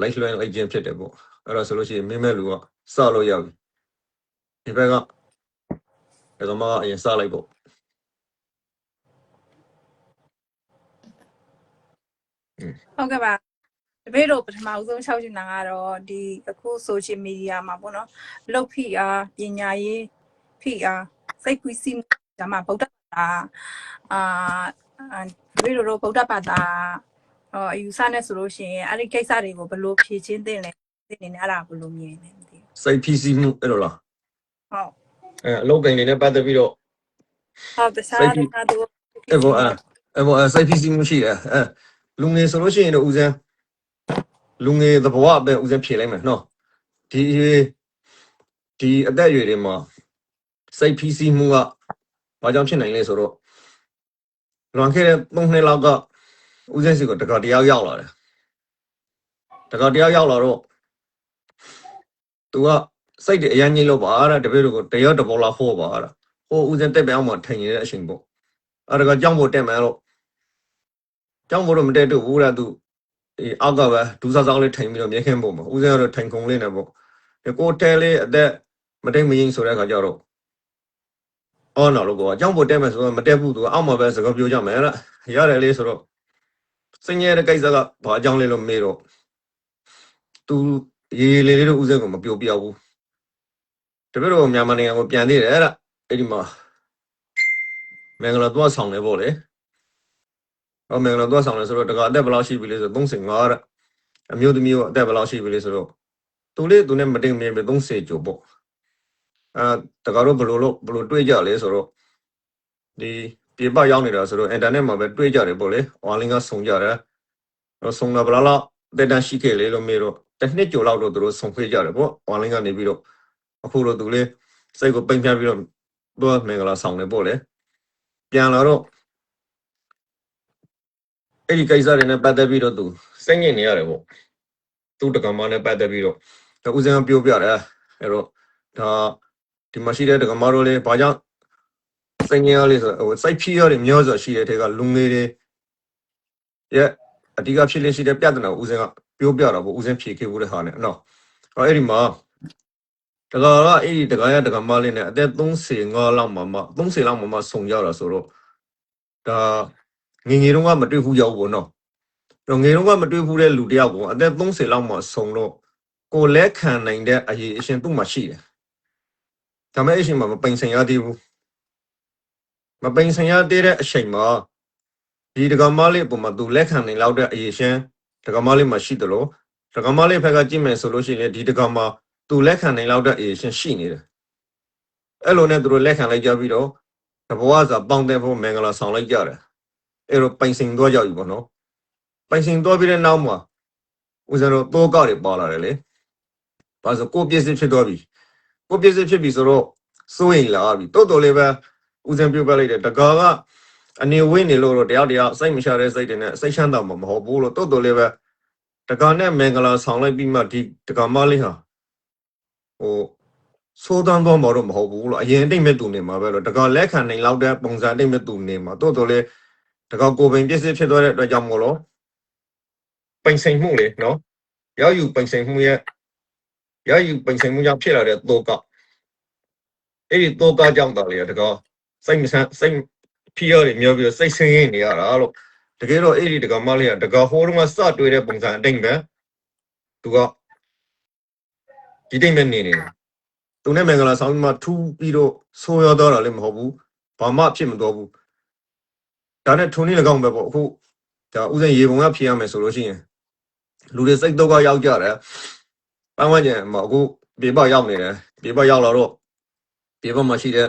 လိုက်လွှဲလိုက်ခြင်းဖြစ်တယ်ပေါ့အဲ့တော့ဆိုလို့ရှိရင်မိမဲ့လူကစလို့ရောက်ဒီဘက်ကဒကမာအရင်စလိုက်ပေါ့ဟုတ်ကဲ့ပါတပည့်တို့ပထမဦးဆုံး6ချင်တာကတော့ဒီအခု social media မှာပေါ့နော်လုပ်ဖိအားပညာရေးဖိအားစိတ်ကူးစီးဒါမှဗုဒ္ဓဘာသာတပည့်တို့ဗုဒ္ဓဘာသာအယူဆနဲ့ဆိုလို့ရှိရင်အဲ့ဒီကိစ္စတွေကိုဘယ်လိုဖြေရှင်းသင့်လဲသိနေအဲ့ဒါဘယ်လိုမြင်လဲမသိဘူးစိတ်ဖိစီးမှုအဲ့လိုလားဟုတ်အလုပ်ကိန်းတွေနဲ့ပတ်သက်ပြီးတော့ဟုတ်တခြားသူအဲ့ဘောစိတ်ဖိစီးမှုရှိတယ်လူငယ်ဆိုလို့ရှိရင်တော့ဦးစန်းလူငယ်သဘောအပဲဦးစန်းဖြေလိုက်မယ်နော်ဒီအသက်အရွယ်တွေမှာစိတ်ဖိစီးမှုကဘာကြောင့်ဖြစ်နိုင်လဲဆိုတော့လွန်ခဲ့တဲ့3နှစ်လောက်ကဦးစန်းစီကတခါတရားရောက်လာတယ်တခါတရားရောက်လာတော့သူကစိတ်တွေအရင်ကြီးလို့ပါတဲ့တပည့်တို့ကတရားတဘောလာဟောပါတဲ့ဟိုဦးစန်းတက်ပဲအောင်မှထိုင်နေတဲ့အချိန်ပေါ့အဲ့ဒါကကြောင်းဖို့တက်မယ်လို့ကြောင်းဖို့တော့မတက်တော့ဘူးတဲ့သူအောက်ကပဲဒူးစားစားလေးထိုင်ပြီးတော့မြဲခင်းပုံမှာဦးစန်းကတော့ထိုင်ခုံလေးနဲ့ပေါ့ကိုတဲလေးအသက်မတိတ်မရင်ဆိုတဲ့အခါကျတော့အော်နော်လို့ကအကြောင်းဖို့တက်မယ်ဆိုတော့မတက်ဘူးသူကအောက်မှာပဲစကားပြောကြမယ်လားရတယ်လေဆိုတော့စင်ရဲတဲ့ကိစ္စကဘာအကြောင်းလဲလို့မေးတော့သူရေးလေးတို့ဦးစန်းကမပြောပြဘူးတပည့်တော်မြန်မာနိုင်ငံကိုပြန်သေးတယ်အဲ့ဒီမှာမင်္ဂလာသွားဆောင်နေပေါ့လေမင်္ဂလာသွားဆောင်နေဆိုတော့တကအသက်ဘယ်လောက်ရှိပြီလဲဆို35တဲ့အမျိုးသမီးကအသက်ဘယ်လောက်ရှိပြီလဲဆိုတော့သူနဲ့မတင်မြင်ပဲ30ကျော်ပေါ့တကတော့ဘလို့တွေးကြလဲဆိုတော့ဒီပြေပရောက်နေတာဆိုတော့အင်တာနက်မှာပဲတွေးကြတယ်ပေါ့လေအွန်လိုင်းကဆုံကြတယ်ဆုံတာဘယ်လောက်တက်တန်းရှိခဲ့လဲလို့မေးတော့တစ်နှစ်ကျော်လောက်တော့သူတို့ဆုံခွေးကြတယ်ပေါ့အွန်လိုင်းကနေပြီးတော့အခုတော့သူလေးစိတ်ကိုပိန်ပြပြီးတော့တော့မင်္ဂလာဆောင်နေပေါ့လေပြန်လာတော့အဲ့ဒီကိစ္စတွေနဲ့ပတ်သက်ပြီးတော့သူစိတ်ညစ်နေရတယ်ပေါ့သူတက္ကမနဲ့ပတ်သက်ပြီးတော့ဦးစန်းပြောပြတယ်အဲ့တော့ဒါဒီမှာရှိတဲ့တက္ကမတို့လေးဘာကြောင့်စိတ်ညစ်ရလဲဆိုတော့စိတ်ဖြီးရတယ်မျိုးဆိုရှိတဲ့ထဲကလူငယ်တွေရဲ့အဓိကဖြစ်လေရှိတဲ့ပြဿနာကိုဦးစန်းကပြောပြတာပေါ့ဦးစန်းဖြေခဲ့ဖို့တဲ့ဟာနဲ့နော်အဲ့ဒီမှာတက္ကကအဲ့ဒီတက္ကရတက္ကမလေးနဲ့အသက်35လောက်မှ30လောက်မှဆုံကြတာဆိုတော့ဒါငငယ်တုန်းကမတွေ့ဘူးရောက်ပေါ့နော်တော့ငယ်တုန်းကမတွေ့ဘူးတဲ့လူတယောက်ကအသက်30လောက်မှဆုံတော့ကိုလက်ခံနိုင်တဲ့အရေးအရှင်သူ့မှာရှိတယ်ဒါမဲ့အရှင်မှာမပိန်ဆင်ရသေးဘူးမပိန်ဆင်ရသေးတဲ့အချိန်မှာဒီတက္ကမလေးပုံမှာသူလက်ခံနိုင်လောက်တဲ့အရေးရှင်တက္ကမလေးမှာရှိတယ်လို့တက္ကမလေးဘက်ကကြည့်မယ်ဆိုလို့ရှိရင်ဒီတက္ကမသူလက်ခံနိုင်လောက်တဲ့အရေးရှင်ရှိနေတယ်အဲ့လိုနဲ့သူတို့လက်ခံလိုက်ကြပြီးတော့တဘောကစားပေါင်းတဲ့ဖို့မင်္ဂလာဆောင်လိုက်ကြတယ်အဲ့တော့ပိုင်စင်သွားကြပြီပေါ့နော်ပိုင်စင်သွားပြီးတဲ့နောက်မှာဦးဇင်းတို့တောကတွေပါလာတယ်လေဘာလို့ကိုပြည့်စစ်ဖြစ်သွားပြီကိုပြည့်စစ်ဖြစ်ပြီဆိုတော့စိုးရင်လာပြီတော်လေးပဲဦးဇင်းပြုတ်ပြလိုက်တယ်တကားကအနေဝင်းနေလို့တော့တရားစိတ်မရှာတဲ့စိတ်တွေနဲ့စိတ်ချမ်းသာမှာမဟုတ်ဘူးလို့တော်လေးပဲတကားနဲ့မင်္ဂလာဆောင်လိုက်ပြီးမှဒီတကားမလေးဟာဆိုးတန်းတော့မဟုတ်ဘူးလို့အရင်အတိတ်မဲ့သူနေမှာပဲလို့တကားလက်ခံနိုင်လောက်တဲ့ပုံစံအတိတ်မဲ့သူနေမှာတော်လေးတကောက်ကိုပင်ပြည့်စစ်ဖြစ်သွားတဲ့အတွက်ကြောင့်မို့လို့ပိန်ဆိုင်မှုလေနော်ရောက်ယူပိန်ဆိုင်မှုကြောင့်ဖြစ်လာတဲ့တောကအဲ့ဒီတောကကြောင့်တာလေတကောက်စိတ်ဖြီးရတယ်မျိုးပြီးစိတ်ဆင်းရဲနေရတာလို့တကယ်တော့အဲ့ဒီတကောက်မလေးကတကောက်ဟိုတုန်းကစတွေ့တဲ့ပုံစံအတိုင်းပဲသူကဒီတိတ်မဲ့နေတယ်သူနဲ့မင်္ဂလာဆောင်ပြီးမှထူးပြီးတော့ဆိုးရတော့တာလည်းမဟုတ်ဘူးဘာမှဖြစ်မတော့ဘူးဒါနဲ့ထုံနေ၎င်းပဲပေါ့အခုဒါဥစဉ်ရေပုံကဖြေရမယ်ဆိုလို့ရှိရင်လူတွေစိတ်တော့ကရောက်ကြတယ်ပန်းဝန်းကျင်မှာအခုပြေပရောက်နေတယ်ပြေပရောက်လာတော့ပြေပမှာရှိတဲ့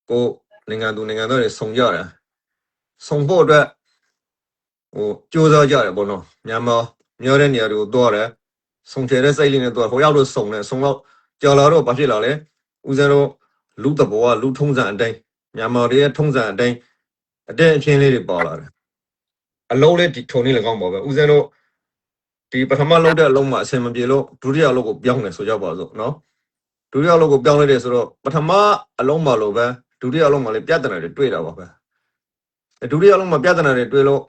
ကိုနိုင်ငံသူနိုင်ငံသားတွေဆုံကြတယ်ဆုံဖို့အတွက်ကြိုးစားကြတယ်ပေါ့နော်မြန်မာမျောတဲ့နေရာတွေကိုတွားတယ်ဆုံချတဲ့စိတ်လေးနဲ့တွားဟိုရောက်လို့ဆုံတယ်ဆုံတော့ကြော်လာတော့ဘာဖြစ်လာလဲဥစဉ်တော့လူတဘောကလူထုံးစံအတိုင်းမြန်မာတွေရဲ့ထုံးစံအတိုင်းအတဲ့အချင်းလေးတွေပေါ်လာတယ်အလုံးလေးဒီထုံနေ၎င်းပါပဲဦးဇင်းတို့ဒီပထမလုံးတဲ့အလုံးမှာအဆင်မပြေလို့ဒုတိယလုံးကိုပြောင်းတယ်ဆိုကြပါစို့နော်ဒုတိယလုံးကိုပြောင်းလိုက်တယ်ဆိုတော့ပထမအလုံးမှာလို့ပဲဒုတိယလုံးမှာလည်းပြဿနာတွေတွေ့တာပါပဲဒုတိယလုံးမှာပြဿနာတွေတွေ့လို့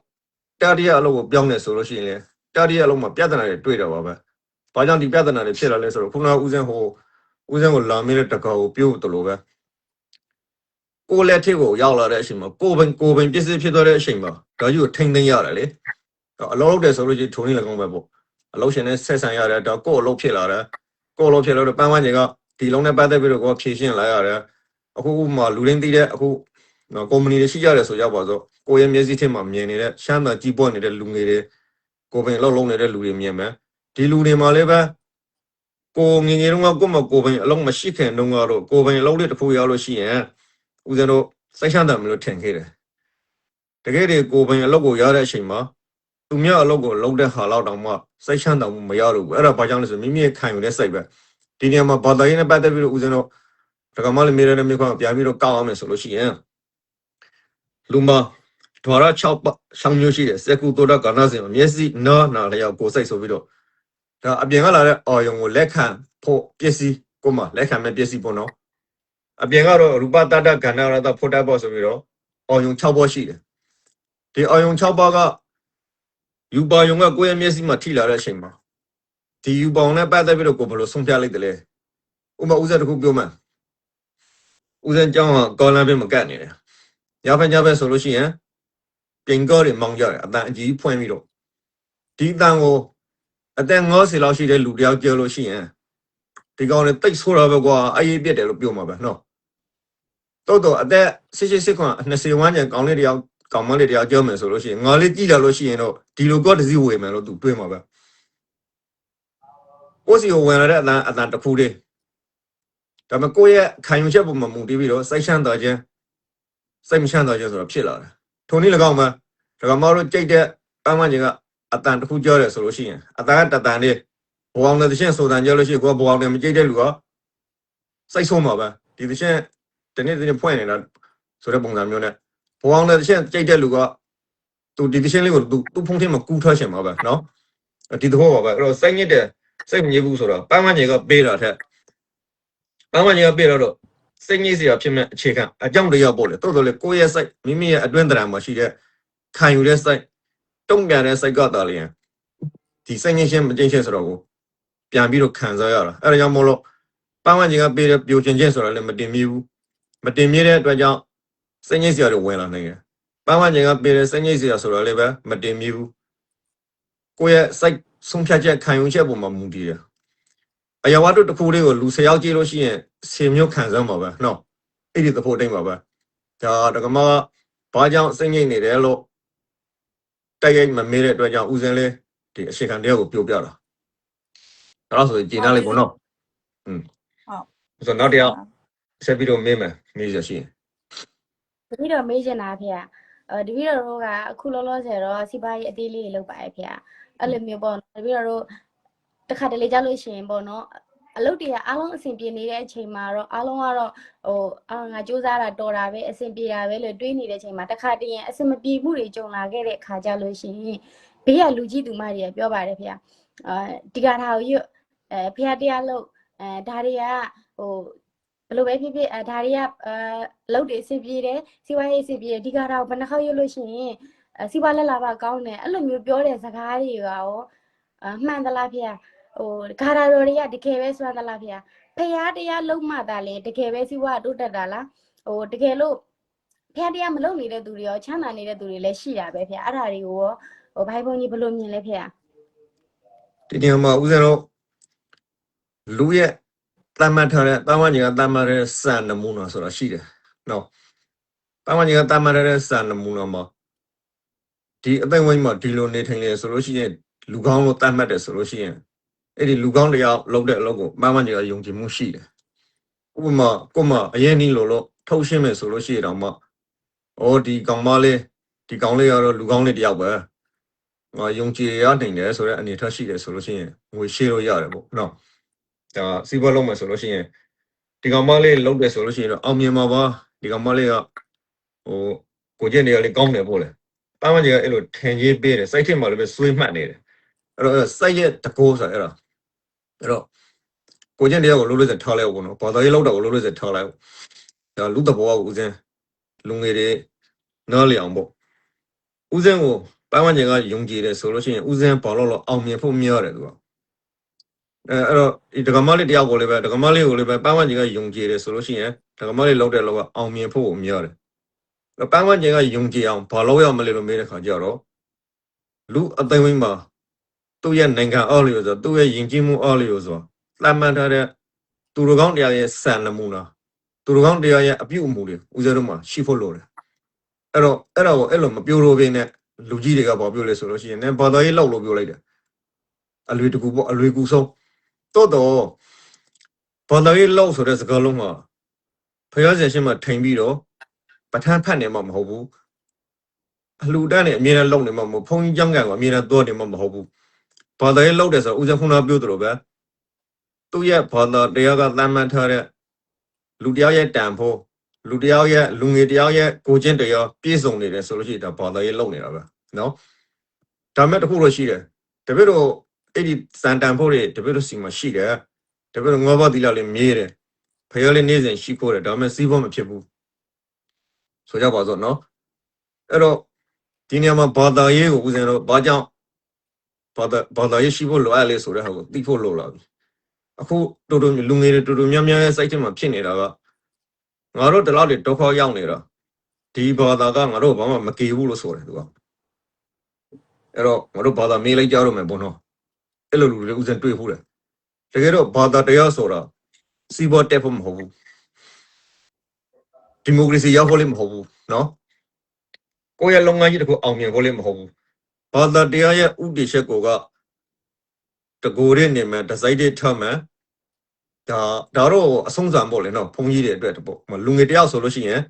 တတိယအလုံးကိုပြောင်းတယ်ဆိုလို့ရှိရင်လေ တာရီရလုံးမှာပြဿနာတွေတွေ့တော့ပါပဲ။ဘာကြောင့်ဒီပြဿနာတွေဖြစ်လာလဲဆိုတော့ခုနကဦးစင်းကိုလာမင်းတဲ့တကောကိုပြုတ်တယ်လို့ပဲကိုလက်ထက်ကိုရောက်လာတဲ့အချိန်မှာကိုပင်ပစ္စည်းဖြစ်သွားတဲ့အချိန်မှာဒါကြီးကိုထိမ့်သိမ်းရတယ်လေ။အလုပ်လုပ်တယ်ဆိုလို့ရှိရင်ထုံးနေလည်းကောင်းပဲပေါ့။အလုပ်ရှင်နဲ့ဆက်ဆံရတယ်ဒါကိုအလုပ်ဖြစ်လာတယ်။ကိုအလုပ်ဖြစ်လို့ပန်းဝန်းကျင်ကဒီလုံးနဲ့ပတ်သက်ပြီးတော့ကိုဖြည့်ရှင်းလာရတယ်။အခုမှလူရင်းသိတဲ့အခုကုမ္ပဏီတွေရှိကြတယ်ဆိုကြပါစို့ကိုရဲ့မျက်စိထက်မှာမြင်နေတဲ့ရှမ်းသာကြီးပွက်နေတဲ့လူငယ်တွေကိုပင်လောက်လုံးနေတဲ့လူတွေမြင်မယ်ဒီလူတွေမှာလည်းပဲကိုငငယ်တုန်းကကိုပင်အလုံးမရှိခင်တုန်းကတော့ကိုပင်အလုံးလေးတစ်ခုရောက်လို့ရှိရင်ဦးဇင်းတို့စိတ်ချမ်းသာမလို့ထင်ခဲ့တယ်တကယ်တည်းကိုပင်အလုံးကိုရတဲ့အချိန်မှာသူများအလုံးကိုလုံးတဲ့ဟာလောက်တောင်မှစိတ်ချမ်းသာမှုမရတော့ဘူးအဲ့ဒါဘာကြောင့်လဲဆိုမိမိခံယူတဲ့စိတ်ပဲဒီနေရာမှာဘာသာရေးနဲ့ပတ်သက်ပြီးတော့ဦးဇင်းတို့ဒကမလေးမိရတဲ့မိခွန်းပြန်ပြီးတော့ကောက်အောင်မယ်ဆိုလို့ရှိရင်လူမဒွါရ6မျိုးရှိတယ်စကုတောဒကနာစင်မျက်စိနားနာလျောက်ကိုစိတ်ဆိုပြီးတော့ဒါအပြင်ကလာတဲ့အော်ယုံကိုလက်ခံဖို့ပစ္စည်းကိုမှလက်ခံမဲ့ပစ္စည်းပေါ့နော်အပြင်ကတော့ရူပတတ္တကန္နာရတဖို့တတ်ဖို့ဆိုပြီးတော့အော်ယုံ6ဘောရှိတယ်ဒီအော်ယုံ6ဘောကယူပါယုံကကိုယ့်ရဲ့မျက်စိမှာထိလာတဲ့အချိန်မှာဒီယူပေါင်နဲ့ပတ်သက်ပြီးတော့ကိုဘယ်လိုဆုံးဖြတ်လိုက်တယ်လဲဥပမာဥစ္စာတစ်ခုပြောမှဥစ္စာကြောင်းကကောလမ်းပဲမကတ်နေတယ်ညဖက်ဆိုလို့ရှိရင်ပြင်ကောတွေမောင်းကြတယ်အတန်အကြီးဖွင့်ပြီးတော့ဒီတန်ကိုအသက်90လောက်ရှိတဲ့လူတယောက်ပြောလို့ရှိရင်ဒီကောင်တွေတိတ်ဆိုးတာပဲကွာအေးပြက်တယ်လို့ပြောမှာပဲနော်တော့အသက်88ခွန်20ဝန်းကျင်ကောင်မလေးတယောက်ပြောမယ်ဆိုလို့ရှိရင်ငါလေးကြည့်လာလို့ရှိရင်တော့ဒီလိုကောတစည်းဝေမယ်လို့သူတွေးမှာပဲကိုစီကိုဝင်လာတဲ့အတန်တစ်ခုတည်းဒါပေမဲ့ကိုယ့်ရဲ့ခံယူချက်ပုံမှာမူတည်ပြီးတော့စိတ်ချမ်းသာခြင်းစိတ်မချမ်းသာခြင်းဆိုတာဖြစ်လာတယ်ထုံနည်း၎င်းမှာဒကမတို့ကြိတ်တဲ့ပန်းမကြီးကအတန်တစ်ခုကြောတယ်ဆိုလို့ရှိရင်အတန်ကတန်လေးဘောအောင်တဲ့တခြင်းဆိုတာကြောလို့ရှိရင်ကိုကဘောအောင်တယ်မကြိတ်တဲ့လူကစိတ်ဆိုးမှာပဲဒီတခြင်းတနေ့ဖွင့်နေတာဆိုတဲ့ပုံစံမျိုးနဲ့ဘောအောင်တဲ့တခြင်းကြိတ်တဲ့လူကသူဒီတခြင်းလေးကိုသူဖုံးထဲမှာကူးထားချင်မှာပဲနော်ဒီသဘောပါပဲအဲ့တော့စိတ်ညစ်တဲ့စိတ်မငြိဘူးဆိုတော့ပန်းမကြီးကပေးတာထက်ပန်းမကြီးကပေးတော့စိတ်ငြိစရာဖြစ်မဲ့အခြေခံအကြောင်းတရားပေါ့လေတော်တော်လေကိုယ့်ရဲ့စိတ်မိမိရဲ့အတွင်းတရံမှာရှိတဲ့ခံယူတဲ့စိတ်တုံ့ပြန်တဲ့စိတ်ကတားလျင်ဒီစိတ်ငြိခြင်းမကျင့်ခြင်းဆိုတော့ကိုပြန်ပြီးတော့ခံစားရတာအဲ့ဒါကြောင့်မို့လို့ပန်းဝန်းကျင်ကပေးတဲ့ပြိုကျင်ခြင်းဆိုတာလည်းမတင်မြဘူးမတင်မြတဲ့အတွက်ကြောင့်စိတ်ငြိစရာတွေဝင်လာနိုင်တယ်ပန်းဝန်းကျင်ကပေးတဲ့စိတ်ငြိစရာဆိုတာလည်းပဲမတင်မြဘူးကိုယ့်ရဲ့စိတ်ဆုံးဖြတ်ချက်ခံယူချက်ပုံမှာမူတည်တယ်အရာဝတ္ထုတစ်ခုလေးကိုလူ10ယောက်ကြည့်လို့ရှိရင်10မျိုးခံစားမှာပဲနော်အဲ့ဒီသဖို့တိတ်မှာပဲဒါဒကမဘာကြောင့်စိတ်ငြိနေတယ်လို့တိုက်ရိုက်မမေးတဲ့အတွက်ကြောင့်ဦးစင်းလေးဒီအရှိခံတရားကိုပြောပြတာဒါလို့ဆိုရင်ကျင်းသားလေးပေါ့နော်ဟုတ်ဆိုနောက်တရားဆက်ပြီးတော့မေးရရှိရင်တပည့်တော်မေးချင်တာဖေတပည့်တော်တို့ကအခုလောလောဆယ်တော့စီပါရေးအသေးလေးတွေလုပ်ပါရဲ့ဖေအဲ့လိုမျိုးပေါ့တပည့်တော်တို့တစ်ခါတလေကြားလို့ရှိရင်ပေါ့နော်အလုပ်တွေကအားလုံးအဆင်ပြေနေတဲ့အချိန်မှာတော့အားလုံးကတော့ငါစူးစမ်းတာတော်တာပဲအဆင်ပြေတာပဲလို့တွေးနေတဲ့အချိန်မှာတစ်ခါတည်းရင်အဆင်မပြေမှုတွေကြုံလာခဲ့တဲ့အခါကြလို့ရှိရင်ဘေးကလူကြီးသူမတွေပြောပါတယ်ဖေဒီကထာကိုရွတ်ဖေတရားလို့ဒါတွေကဘယ်လိုပဲဖြစ်ဖြစ်ဒါတွေကအလုပ်တွေအဆင်ပြေတယ်စီးပွားရေးအဆင်ပြေတယ်ဒီကထာကိုဘယ်နှခေါက်ရွတ်လို့ရှိရင်စီးပွားလက်လာပါကောင်းတယ်အဲ့လိုမျိုးပြောတဲ့စကားတွေကရောမှန်သလားဖေဂါရာတော်တွေကတကယ်ပဲစွမ်းသလားဖေဖះတရားလုံးမှသာလေတကယ်ပဲစီးပွားတိုးတက်တာလားတကယ်လို့ဖះတရားမလုပ်နေတဲ့သူတွေရောချမ်းသာနေတဲ့သူတွေလည်းရှိတာပဲဖေအဲ့ဒါတွေကိုရောဘိုင်ဘုံကြီးဘယ်လိုမြင်လဲဖေဒီနေရာမှာဦးဇင်းတို့လူရဲ့တမတ်ထားတဲ့တာမန်ကြီးကတမတ်တဲ့စံနမူနာဆိုတာရှိတယ်နော်တာမန်ကြီးကတမတ်တဲ့စံနမူနာမှာဒီအသိဝိုင်းမှာဒီလိုနေထိုင်လေဆိုလို့ရှိရင်လူကောင်းလို့တတ်မှတ်တယ်ဆိုလို့ရှိရင်အဲ့ဒီလူကောင်းတရားလုပ်တဲ့အလုပ်ကိုမမကြီးကယုံကြည်မှုရှိတယ်ဥပမာကိုမအရင်နီးလို့ထုတ်ရှင်းမယ်ဆိုလို့ရှိရင်တော့မှဒီကောင်မလေးဒီကောင်လေးကတော့လူကောင်းလေးတယောက်ပဲငါယုံကြည်ရနိုင်တယ်ဆိုတဲ့အနေထားရှိတယ်ဆိုလို့ရှိရင်ငွေရှင်းလို့ရတယ်ပေါ့နော်ဒါစီးပွားလုပ်မယ်ဆိုလို့ရှိရင်ဒီကောင်မလေးလုပ်တယ်ဆိုလို့ရှိရင်တော့အောင်မြင်မှာပါဒီကောင်မလေးကကိုကျင့်နေရလေးကောင်းတယ်ပေါ့လေပန်းမကြီးကအဲ့လိုထင်ကြီးပေးတယ်စိုက်ထစ်မှာလည်းပဲဆွေးမှတ်နေတယ်အဲ့တော့စိုက်ရဲ့တကိုးဆိုတာအဲ့တော့ကိုကျင့်တရားကိုလို့စထားလိုက်အောင်နော်ဘာသာရေးလောက်တော့ကိုလို့စထားလိုက်ဒါလူတဘောကဦးစင်းလူငယ်တွေနားလည်အောင်ပေါ့ဦးစင်းကို班完这个用起的说了些，乌山跑了后面后面的对吧？这个马里第二个礼拜，这个马里个礼拜班完这个用起的说了些，这个马里老的那个后面后面的，那班完这个用起啊，跑了要么那个没得看见了，路啊等于嘛，都也能看二流子，都也引进木二流子，慢慢他的杜鲁港这样也三了木呢，杜鲁港这样也比我木的，我觉得嘛，西坡路的。အဲ့လိုမပြောလို့ပဲနဲ့လူကြီးတွေကဘာပြောလဲဆိုလို့ရှိရင်လည်းဘာသာရေးလောက်လို့ပြောလိုက်တယ်အလွေတကူပေါ့အလွေကူဆုံးတော့ဘာသာရေးလောက်ဆိုတဲ့စကားလုံးမှာဖျားဆရာရှင်မှာထိန်ပြီးတော့ပဋ္ဌာန်းဖတ်နေမှာမဟုတ်ဘူးအလှူဒန်းနဲ့အမြဲတမ်းလောက်နေမှာမဟုတ်ဘုန်းကြီးကျောင်းကန်ကအမြဲတမ်းသွားနေမှာမဟုတ်ဘူးဘာသာရေးလောက်တယ်ဆိုတော့ဦးဇင်းခုနပြောသလိုပဲသူ့ရဲ့ဘာသာတရားကသတ်မှတ်ထားတဲ့လူတရားရဲ့တန်ဖိုးလူတယောက်ရဲ့လူငယ်တယောက်ရဲ့ကိုချင်းတရားပြည့်စုံနေတယ်ဆိုလို့ရှိရင်ဒါဘာသာရေးလုပ်နေတာပဲနော်ဒါမဲ့တခုလို့ရှိတယ်တပည့်တို့အဲ့ဒီစံတန်ဖို့တွေတပည့်တို့စီမှာရှိတယ်တပည့်တို့ငေါဘသီလလေးမြဲတယ်ဖယောလေးနေ့စဉ်ရှိခိုးတယ်ဒါမဲ့စီးဖို့မဖြစ်ဘူးဆိုကြပါစို့နော်အဲ့တော့ဒီနေရာမှာဘာသာရေးကိုဦးဇင်းတို့ဘာကြောင့်ဘာသာရေးရှိဖို့လိုအပ်လဲဆိုတဲ့ဟာကိုသိဖို့လိုလာပြီအခုတူလူငယ်တွေတူများများရဲ့စိတ်ထဲမှာဖြစ်နေတာကငါတို့တလောက်တွေဒုက္ခရောက်နေတာဒီဘာသာကငါတို့ဘာမှမကေဘူးလို့ဆိုတယ်သူကအဲ့တော့ငါတို့ဘာသာမေးလိုက်ကြတော့မယ်ဘုံတော့အဲ့လိုလူတွေဥစဉ်တွေ့ဖို့တယ်တကယ်တော့ဘာသာတရားဆိုတာစီးပွားတက်ဖို့မဟုတ်ဘူးဒီမိုကရေစီရောက်ဖို့လည်းမဟုတ်ဘူးနော်ကိုယ့်ရဲ့လုပ်ငန်းကြီးတစ်ခုအောင်မြင်ဖို့လည်းမဟုတ်ဘူးဘာသာတရားရဲ့ဥတည်ချက်ကိုကတကူရနေမှာဒီဇိုင်းတွေထမှန်ဒါတော့အဆုံးစံပေါ့လေနော်ဘုန်းကြီးတွေအတွက်ပေါ့လူငယ်တယောက်ဆိုလို့ရှိရင်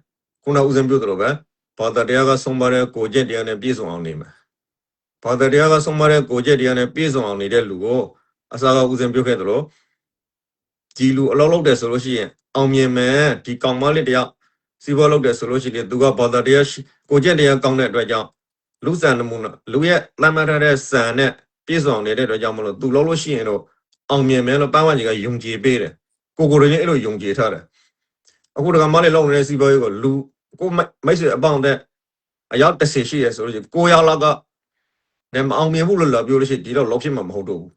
ခုနဦးစံပြောသလိုပဲဘာသာတရားကဆုံးပါတဲ့ကိုကျက်တရားနဲ့ပြည့်စုံအောင်နေမှာဘာသာတရားကဆုံးပါတဲ့ကိုကျက်တရားနဲ့ပြည့်စုံအောင်နေတဲ့လူကိုအစားကဦးစံပြောခဲ့သလိုဒီလူအလောက်လောက်တယ်ဆိုလို့ရှိရင်အောင်မြင်မယ်ဒီကောင်မလေးတယောက်စီးပွားလောက်တယ်ဆိုလို့ရှိရင်သူကဘာသာတရားကိုကျက်တရားကောင်းတဲ့အတွက်ကြောင့်လူစံနမှုလူရဲ့လမ်းမထားတဲ့စံနဲ့ပြည့်စုံနေတဲ့အတွက်ကြောင့်မလို့သူလောက်လို့ရှိရင်တော့အောင်မြင်မယ်လို့ပန်းဝန်းကြီးကယုံကြည်ပေးတယ်ကိုကိုရင်းအဲ့လိုယုံကြည်ထားတယ်အခုတကမလေးလောက်နေတဲ့စီးပွားရေးကိုလူကိုမိတ်ဆွေအပေါင်းတဲ့အယောက်30ရှိရဆိုလို့ရှိရင်900လောက်ကလည်းမအောင်မြင်ဘူးလို့လာပြောလို့ရှိရင်ဒီတော့လောက်ဖြစ်မှာမဟုတ်တော့ဘူး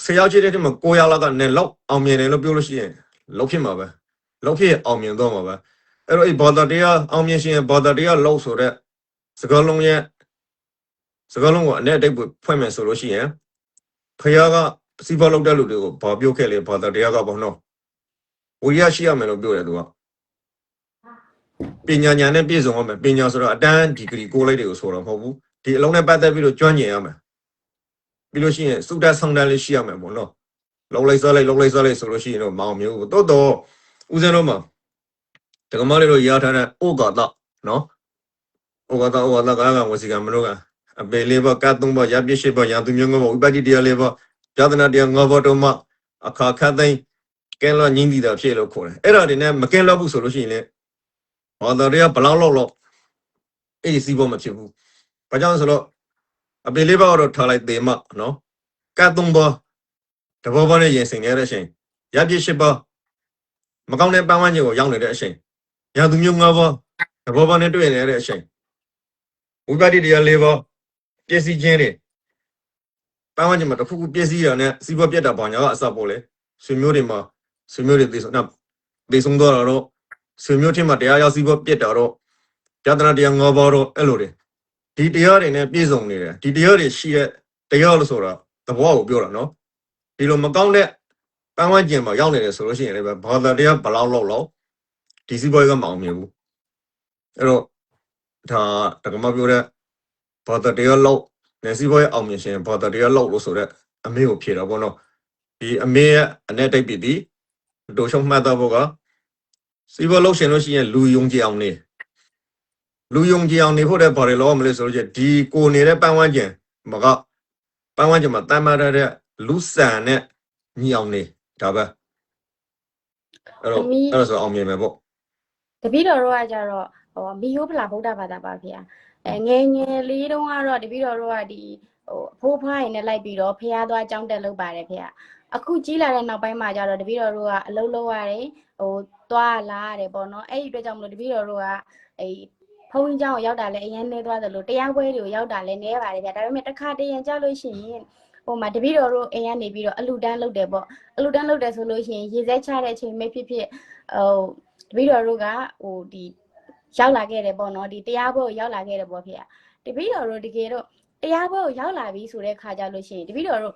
10ယောက်ရှိတဲ့မှာ900လောက်ကလည်းလောက်အောင်မြင်တယ်လို့ပြောလို့ရှိရင်လောက်ဖြစ်မှာပဲလောက်ဖြစ်အောင်မြင်တော့မှာပဲအဲ့တော့အဲ့ဘာသာတရားအောင်မြင်ရှင်ဘာသာတရားလောက်ဆိုတဲ့စကားလုံးကိုအနဲ့အတိတ်ဖွင့်မယ်ဆိုလို့ရှိရင်ဖယားကစီးပွားလုပ်တဲ့လူတွေကိုဘာပြောခဲ့လဲဘာသာတရားကဘောနော်ဝိရိယရှိရမယ်လို့ပြောတယ်သူကပညာဉာဏ်နဲ့ပြည့်စုံရမယ်ပညာဆိုတော့အတန်းဒီဂရီကိုလိုက်တွေကိုဆိုတော့မဟုတ်ဘူးဒီအလုံးနဲ့ပတ်သက်ပြီးတော့ကျွမ်းကျင်ရမယ်ပြီးလို့ရှိရင်စုတတ်ဆောင်တန်းလေးရှိရမယ်ပေါ့နော်လောက်လိုက်စားလိုက်ဆိုလို့ရှိရင်တော့မအောင်မျိုးတော့ဦးဇင်းတို့မှာတကမလေးတို့ရထားတဲ့ဩဃာတနော်ဩဃာတကဝစီကမလို့ကအပေလေးပါကတ်သုံးပါရပြည့်ရှိပါရသူမျိုးငေါဝိပဿနာတရားလေးပါပြဒနာတရားငေါဘတော်မှာအခါခတ်သိမ်းကဲလောညင်းဒီတာဖြစ်လို့ခေါ်တယ်အဲ့ဒါတွေနဲ့မကဲလောက်ဘူးဆိုလို့ရှိရင်လေဘာသာတရားဘလောက်လောက်အဲ့ဒီစီးပေါ်မဖြစ်ဘူးဘာကြောင့်ဆိုတော့အပေလေးပါတော့ထားလိုက်သေးမှနော်ကတ်သုံးပါတဘောပါနဲ့ရင်စင်ရတဲ့အချိန်ရပြည့်ရှိပါမကောင်းတဲ့ပန်းဝန်းကျင်ကိုရောက်နေတဲ့အချိန်ရသူမျိုးငါးပါတဘောပါနဲ့တွေ့နေတဲ့အချိန်ဝိပဿနာတရားလေးပါပြည့်စည်ခြင်းတွေပန်းဝန်းကျင်မှာတစ်ခုခုပြည့်စည်တာနဲ့စီးပွားပြတ်တာဘာညာကအစပေါ်လေဆွေမျိုးတွေသေဆုံးသွားတာတော့ဆွေမျိုးချင်းမှာတရားရောက်စီးပွားပြတ်တာတော့ပြဒနာတရားငါးပါတော့အဲ့လိုတွေဒီတရားတွေနဲ့ပြည့်စုံနေတယ်ဒီတရားတွေရှိတဲ့တရားလို့ဆိုတာသဘောကိုပြောတာနော်ဒီလိုမကောင်းတဲ့ပန်းဝန်းကျင်မှာရောက်နေတယ်ဆိုလို့ရှိရင်လည်းဘာသာတရားဘလောက်လောက်ဒီစီးပွားကမအောင်မြင်ဘူးအဲ့တော့ဒါတကမပြောတဲ့ဘာသာတရားလောက်နေစီးပွားအောင်မြင်ရှင်ဘာသာတရားလောက်လို့ဆိုတဲ့အမေကိုဖြေတာပေါ့နော်ဒီအမေရဲ့အနေတိတ်ပြီဒီတို့ရှုံးမှတ်တော့ဘောကစီးပွားလောက်ရှင်လို့ရှိရင်လူယုံကြည်အောင်နေဖို့တဲ့ဘာတွေလောက်မလဲဆိုလို့ရှိရင်ဒီကိုနေတဲ့ပန်းဝန်းကျင်မှာတမ်းမာတဲ့လူစံနဲ့ညီအောင်နေဒါပဲအဲ့တော့ဆိုအောင်မြင်မယ်ပေါ့တပည့်တော်တို့ကကြတော့မီယိုဖလာဗုဒ္ဓဘာသာပါဗျာငယ်လေးတုန်းကတော့တပည့်တော်တို့ကဒီအဖိုးဖွားရင်နဲ့လိုက်ပြီးတော့ဖះသွားကြောင်းတက်လုပ်ပါတယ်ဗျာအခုကြီးလာတဲ့နောက်ပိုင်းမှာကြတော့တပည့်တော်တို့ကအလုပ်လုပ်ရတယ်သွားလာရတယ်ပေါ့နော်အဲ့ဒီအတွက်ကြောင့်မလို့တပည့်တော်တို့က ဖုန်းကြီးเจ้าကိုရောက်တာလဲအရင်နေသွားတယ်လို့တရားပွဲတွေကိုရောက်တာလဲနေပါတယ်ဗျာဒါပေမဲ့တစ်ခါတရံကြောက်လို့ရှိရင်ဟိုမှာတပည့်တော်တို့အိမ်ကနေပြီးတော့အလူတန်းလုပ်တယ်ပေါ့အလူတန်းလုပ်တယ်ဆိုလို့ရှိရင်ရေစဲချတဲ့အချိန်ပဲဖြစ်ဖြစ်တပည့်တော်တို့ကဟိုဒီရောက်လာခဲ့တယ်ပေါ့နော်ဒီတရားပွဲကိုရောက်လာခဲ့တယ်ပေါ့ဖေတပည့်တော်တို့တကယ်တော့တရားပွဲကိုရောက်လာပြီဆိုတဲ့ခါကြလို့ရှိရင်တပည့်တော်တို့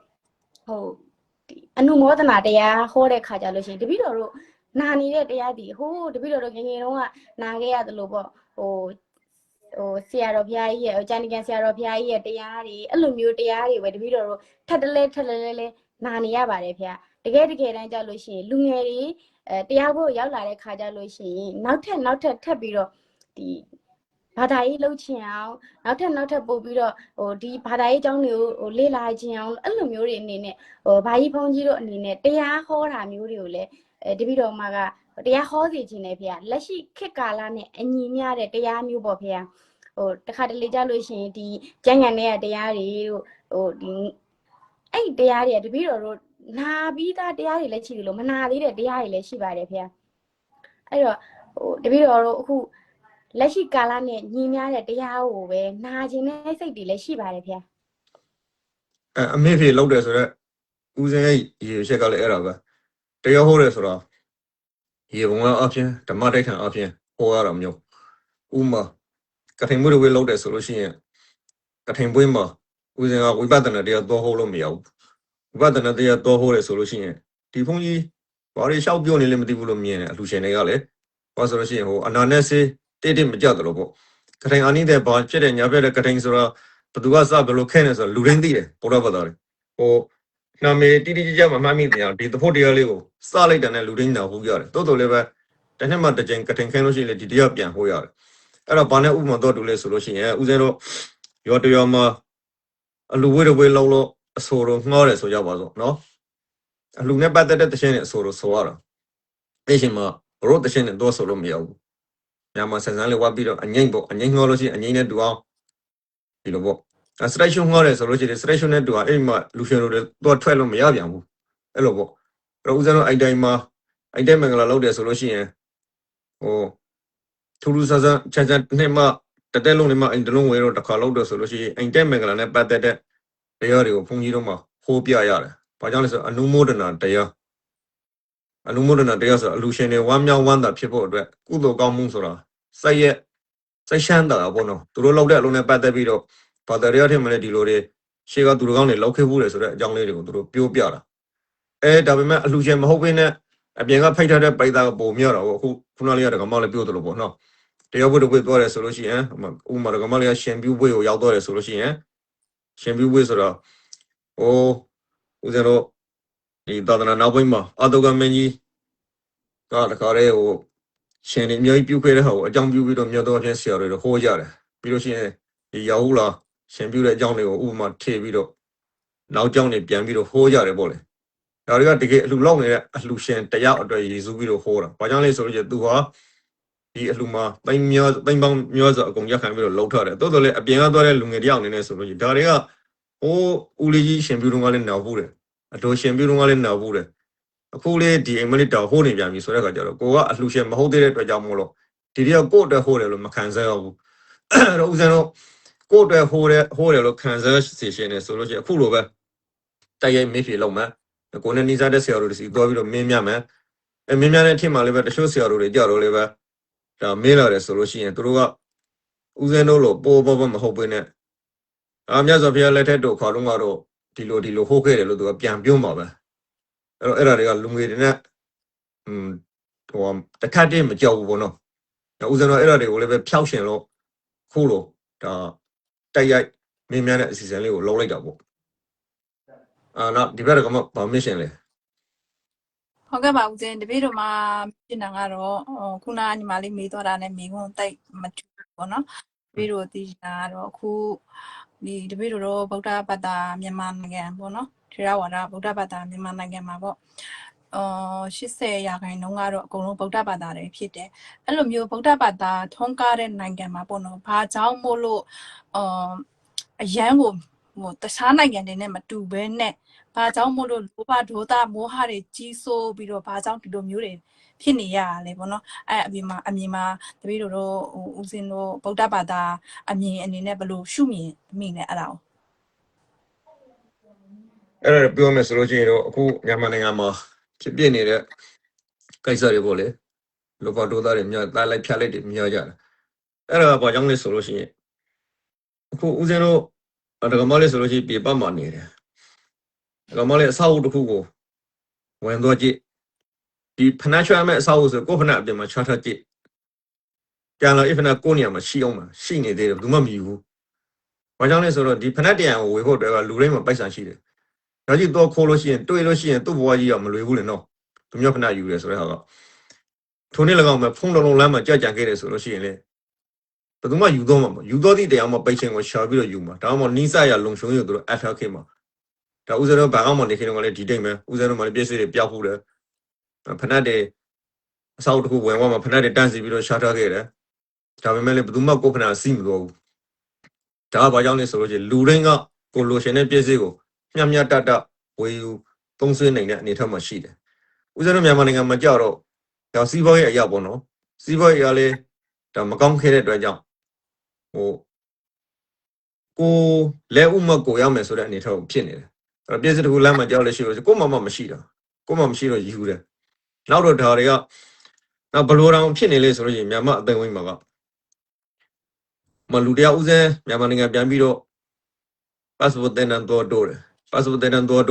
ဟိုဒီအနုမောဒနာတရားဟောတဲ့ခါကြလို့ရှိရင်တပည့်တော်တို့နာနေတဲ့တရားဒီဟိုတပည့်တော်တို့ငငယ်တုန်းကနာခဲ့ရတယ်လို့ပေါ့ဟိုဆရာတော်ဘုရားကြီးရဲ့ကျန်ကန်ဆရာတော်ဘုရားကြီးရဲ့တရားတွေအဲ့လိုမျိုးတရားတွေပဲတပည့်တော်တို့ထပ်တလဲနာနေရပါတယ်ဖေတကယ်တမ်းကြလို့ရှိရင်လူငယ်တွေတရားပွဲကိုရောက်လာတဲ့ခါကြလို့ရှိရင်နောက်ထပ်ထပ်ပြီးတော့ဒီဘာသာရေးလှုပ်ချင်အောင်နောက်ထပ်ပို့ပြီးတော့ဟိုဒီဘာသာရေးအကြောင်းတွေကိုဟိုလေ့လာခြင်းအောင်အဲ့လိုမျိုးတွေအနေနဲ့ဟိုဘာကြီးဖုန်းကြီးတို့အနေနဲ့တရားဟောတာမျိုးတွေကိုလည်းတပည့်တော်မှာကတရားဟောစီခြင်းနဲ့ဖေလက်ရှိခေတ်ကာလနဲ့အညီမျှတဲ့တရားမျိုးပေါ့ဖေဟိုတခါတလေကြလို့ရှိရင်ဒီကျမ်းဂန်တဲ့တရားတွေတို့ဟိုဒီအဲ့တရားတွေတပည့်တော်တို့နာပြီးသားတရားတွေလည်းရှိတယ်လို့မနာသေးတဲ့တရားတွေလည်းရှိပါတယ်ဖေအဲ့တော့ဟိုတပည့်တော်တို့အခုလက်ရှိကာလနဲ့ညီမျှတဲ့တရားကိုပဲနာကျင်တဲ့စိတ်တွေလည်းရှိပါတယ်ဖေအမေဖေလောက်တယ်ဆိုတော့ဦးစင်းရဲ့ရေချက်ကလည်းအဲ့ဒါပဲတရားဟောတယ်ဆိုတော့ရေဘုံကအဖြစ်ဓမ္မတိုက်ခံအဖြစ်ဟောရတာမျိုးဥမာကထိုင်မှုတွေလောက်တယ်ဆိုလို့ရှိရင်ကထိုင်ပွဲမှာဦးစင်းကဝိပဿနာတရားတော့ဟောလို့မရဘူးဝိပဿနာတရားတော့ဟောတယ်ဆိုလို့ရှိရင်ဒီဘုန်းကြီးဘာတွေရှောက်ပြောနေလဲမသိဘူးလို့မြင်တယ်အလှရှင်တွေကလည်းဘာဆိုလို့ရှိရင်ဟိုအနာနဲ့စေးတိမကြတော့ပေါ့ကထိုင်အနိတဲ့ဘာဖြစ်တဲ့ညာပြတဲ့ကထိုင်ဆိုတော့ဘသူကစဘလို့ခဲနေဆိုလူရင်းသိတယ်ဘုရားဘာသာတွေဟိုနာမည်တိကြမမှတ်မိတယ်ဒီသဖို့တရားလေးကိုစလိုက်တဲ့နဲ့လူရင်းနာဟိုရတယ်တိုးတော်လည်းပဲတစ်နှစ်မှတစ်ကြိမ်ကထိုင်ခဲလို့ရှိရင်လေဒီတရားပြန်ဟိုရတယ်အဲ့တော့ဘာနဲ့ဥပမာတော့တူလဲဆိုလို့ရှိရင်ဦးဇင်းတို့ရောတရားမှာအလူဝဲတွေဝဲလောက်လို့အဆိုတော့ငှောတယ်ဆိုကြပါစို့နော်အလူနဲ့ပတ်သက်တဲ့တခြင်းနဲ့အဆိုတော့ဆိုရတာအဲ့ရှင်မှာရောတခြင်းနဲ့တော့ဆိုလို့မရဘူးညမှာဆန်းဆန်းလေးဝါပြီးတော့အငိမ့်ပေါ့အငိမ့်ငှောလို့ရှိရင်အငိမ့်နဲ့တူအောင်ဒီလိုပေါ့စရိုက်ရှုံငှောတယ်ဆိုလို့ရှိရင်စရိုက်ရှုံနဲ့တူအောင်အဲ့မှာလူရှင်တို့တော့ထွက်လို့မရပြန်ဘူးအဲ့လိုပေါ့အဲ့တော့ဦးဇင်းတို့အိုက်တိုင်းမှာအိုက်တိုင်းမင်္ဂလာလုပ်တယ်ဆိုလို့ရှိရင်ဟိုထူးထူးဆန်းဆန်းချမ်းချမ်းနှစ်မှတတဲလုံးနဲ့မှအိမ်တလုံးဝဲတော့တစ်ခါလုပ်တယ်ဆိုလို့ရှိရင်အိမ်တဲ့မင်္ဂလာနဲ့ပတ်သက်တဲ့တရားတွေကိုဘုန်းကြီးတို့မှာဟောပြရတယ်ဘာကြောင့်လဲဆိုအနုမောဒနာတရားအနုမောဒနာတရားဆိုအလူရှင်တွေဝမ်းမြောက်ဝမ်းသာဖြစ်ဖို့အတွက်ကုသိုလ်ကောင်းမှုဆိုတာစိတ်ရှမ်းတာပေါ့နော်သူတို့လောက်တဲ့အလုံးနဲ့ပတ်သက်ပြီးတော့ဘာသာတရားထင်မလဲဒီလိုတွေရှေ့ကသူတို့ကောင်းတွေလောက်ခဲ့ဘူးလေဆိုတဲ့အကြောင်းလေးတွေကိုသူတို့ပြောပြတာဒါပေမဲ့အလူရှင်မဟုတ်ဘဲနဲ့အပြင်ကဖိတ်ထားတဲ့ပိုက်သားပုံမြော့တာပေါ့အခုခုနလေးကတကမလေးပြောသလိုပေါ့နော်တရားပွဲတွေသွားတယ်ဆိုလို့ရှိရင်ဥမာတကမလေးကရှင်ပြူပွဲကိုရောက်တော့တယ်ဆိုလို့ရှိရင်ရှင်ပြူပွဲဆိုတော့ဟိုဦးဇင်းတို့ဒီသာသနာနောက်ပိုင်းမှာအာတုကမင်းကြီးကတခါတည်းဟိုရှင်တွေအများကြီးပြုခဲ့တဲ့ဟာကိုအကြောင်းပြုပြီးတော့မြတ်တော်ချင်းဆရာတွေဟောကြတယ်ပြီးလို့ရှိရင်ဒီရာဟုလာရှင်ပြုတဲ့အကြောင်းတွေကိုဥပမာထည့်ပြီးတော့နောက်ကြောင်းတွေပြန်ပြီးတော့ဟောကြတယ်ပေါ့လေဒါတွေကတကယ်အလှလောက်နေတဲ့အလှရှင်တရားအတွက်ရည်စူးပြီးတော့ဟောတာဘာကြောင့်လဲဆိုလို့ရှိရင်သူဟာဒီအလှမှာတိုင်းပေါင်းမျိုးဆိုအကုန်ရက်ခံပြီးတော့လှုပ်ထားတယ်တိုးတော်လည်းအပြင်ကသွားတဲ့လူငယ်တယောက်အနေနဲ့ဆိုလို့ရှိရင်ဒါတွေကဟိုဦးလေးကြီးရှင်ပြုတော့ကလည်းနောက်ဘူးတယ်အတော်ရှင်ပြုတော့ကလည်းနောက်ဘူးတယ်အခုလေဒီအင်္ဂလိပ်တော်ဟိုးနေပြန်ပြီဆိုတဲ့အခါကျတော့ကိုကအလှရှင်မဟုတ်သေးတဲ့အတွက်ကြောင့်မို့လို့ဒီတယောက်ကိုယ့်အတွက်ဟိုးတယ်လို့မခံစားရဘူးအဲ့တော့ဦးဇင်းတို့ကိုယ့်အတွက်ဟိုးတယ်လို့ခံစားစီရှင်နေဆိုလို့ရှိရင်အခုလိုပဲတိုက်ရိုက်မေးဖြေလုပ်မယ်ကိုယ်နဲ့နီးစပ်တဲ့ဆရာတို့တွေစီသွားပြီးတော့မင်းမြမယ်မင်းမြတဲ့အထင်မှလည်းပဲတချို့ဆရာတို့တွေကြတော့လည်းပဲဒါမေးလာတယ်ဆိုလို့ရှိရင်သူတို့ကဦးဇင်းတို့လို့ပိုးမဟုတ်ဘဲနဲ့မြတ်စွာဘုရားလက်ထက်တို့ခေါ်တော့ကတော့ဒီလိုဟိုးခဲ့တယ်လို့သူကပြန်ပြောမှာပဲအဲ့တော့အဲ့ဒါတွေကလူငယ်တွေနဲ့ဟိုတခါတည်းမကြောက်ဘူးပေါ့နော်ဦးဇင်းတို့အဲ့ဒါတွေကိုလည်းပဲဖျောက်ရှင်လို့ခုလိုဒါတိုက်ရိုက်မင်းများတဲ့အစီအစဉ်လေးကိုလုံးလိုက်တာပေါ့နောက်ဒီဘက်ကမှဘာမရှင်လဲဟုတ်ကဲ့ပါဦးဇင်းတပည့်တို့မှာပြင်တာကတော့ခုနညီမလေးမေးသွားတာနဲ့မိခွန်းတိုက်မတူပေါ့နော်တပည့်တို့သိတာကတော့အခုဒီတပည့်တို့ဗုဒ္ဓဘာသာမြန်မာနိုင်ငံပေါ့နော်ထေရဝါဒဗုဒ္ဓဘာသာမြန်မာနိုင်ငံမှာပေါ့80%ကတော့အကုန်လုံးဗုဒ္ဓဘာသာတွေဖြစ်တယ်အဲ့လိုမျိုးဗုဒ္ဓဘာသာထုံးကားတဲ့နိုင်ငံမှာပေါ့နော်ဘာကြောင့်မို့လို့အရန်ကို တခြားနိုင်ငံတွေနဲ့မတူဘဲနဲ့ဘာကြောင့်မို့လို့လောဘဒေါသမောဟတွေကြီးစိုးပြီးတော့ဘာကြောင့်ဒီလိုမျိုးတွေဖြစ်နေရလဲပေါ့နော်အဲ့အမြင်မှာတပည့်တို့ဦးစင်းတို့ဗုဒ္ဓဘာသာအမြင်အနေနဲ့ဘယ်လိုရှုမြင်မိလဲအဲ့ဒါကို အဲ့ဒါပြောမယ်ဆိုလို့ရှိရင်တော့အခုမြန်မာနိုင်ငံမှာဖြစ်ပြနေတဲ့ကိစ္စတွေပေါ့လေလောဘဒေါသတွေများတားလိုက်ဖြတ်လိုက်တွေများကြတာအဲ့ဒါဘာကြောင့်လဲဆိုလို့ရှိရင်အခုဦးဇင်းတို့ဒကမလေးဆိုလို့ရှိရင်ပြပတ်မှနေတယ်ဒကမလေးအဆောက်အဦတစ်ခုကိုဝင်သွားကြည့်ဒီဖနာချွမ်းမဲ့အဆောက်အဦဆိုကိုဖနာအပြင်မှာချွတ်ထားကြည့်ကြံလာဖနာကိုနေရာမှာရှိအောင်မှာရှိနေသေးတယ်ဘယ်သူမှမယူဘူးဘာကြောင့်လဲဆိုတော့ဒီဖနာတရံကိုဝေဖို့အတွက်ကလူတိုင်းမှာပိုက်ဆံရှိတယ်ဒါကြီးတော့ခိုးလို့ရှိရင်တွေ့လို့ရှိရင်သူ့ဘဝကြီးကမလွယ်ဘူးလေနော်သူမျိုးဖနာယူတယ်ဆိုတဲ့ဟာကထိုနေ့၎င်းမှာဖုန်းလုံးလမ်းမှာကြကြံခဲ့တယ်ဆိုလို့ရှိရင်လေဘယ်သူမှယူတော့မှာမယူတော့သည့်တရားမှာပိတ်ချင်းကိုရှာပြီးတော့ယူမှာဒါမှမဟုတ်နီးစပ်ရလုံချုံရသူတို့အထောက်ခေမှာဒါဥစ္စာတော့ဘာမှမနေခင်တော့လေဒီတိတ်မယ်ဥစ္စာတော့မှလည်းပြည့်စုံတွေပျောက်ဖို့တယ်ဖနာတဲ့အဆောက်တစ်ခုဝင်သွားမှာဖနာတွေတန်းစီပြီးတော့ရှာထားခဲ့တယ်ဒါပေမဲ့လည်းဘယ်သူမှကိုဖနာစီးမတော့ဘူးဒါကဘာကြောင့်လဲဆိုလို့ရှိရင်လူတိုင်းကကိုလိုရှင်တဲ့ပြည့်စုံကိုမျှတဝေယူသုံးဆွေးနိုင်တဲ့အနေအထားမှာရှိတယ်ဥစ္စာတော့မြန်မာနိုင်ငံမှာကြောက်တော့ဒါစီးပွားရေးအရာပေါ့နော်စီးပွားရေးအရာလေးဒါမကောင်းခဲ့တဲ့အတွက်ကြောင့်ကိုလဲဥမကိုရမယ်ဆိုတဲ့အနေအထားကိုဖြစ်နေတယ်အဲ့ပြည့်စုံတစ်ခုလမ်းမှာကြောက်လဲရှိလို့ကိုမှမရှိတာကိုမှမရှိတော့ယူတယ်နောက်တော့ဒါတွေကနောက်ဘလိုတောင်ဖြစ်နေလဲဆိုလို့ရှိရင်မြန်မာအသိဝိုင်းမှာကမလူတရားဥစဉ်မြန်မာနိုင်ငံပြန်ပြီးတော့ passport တင်တန်းတော့တယ် passport တင်တန်းတော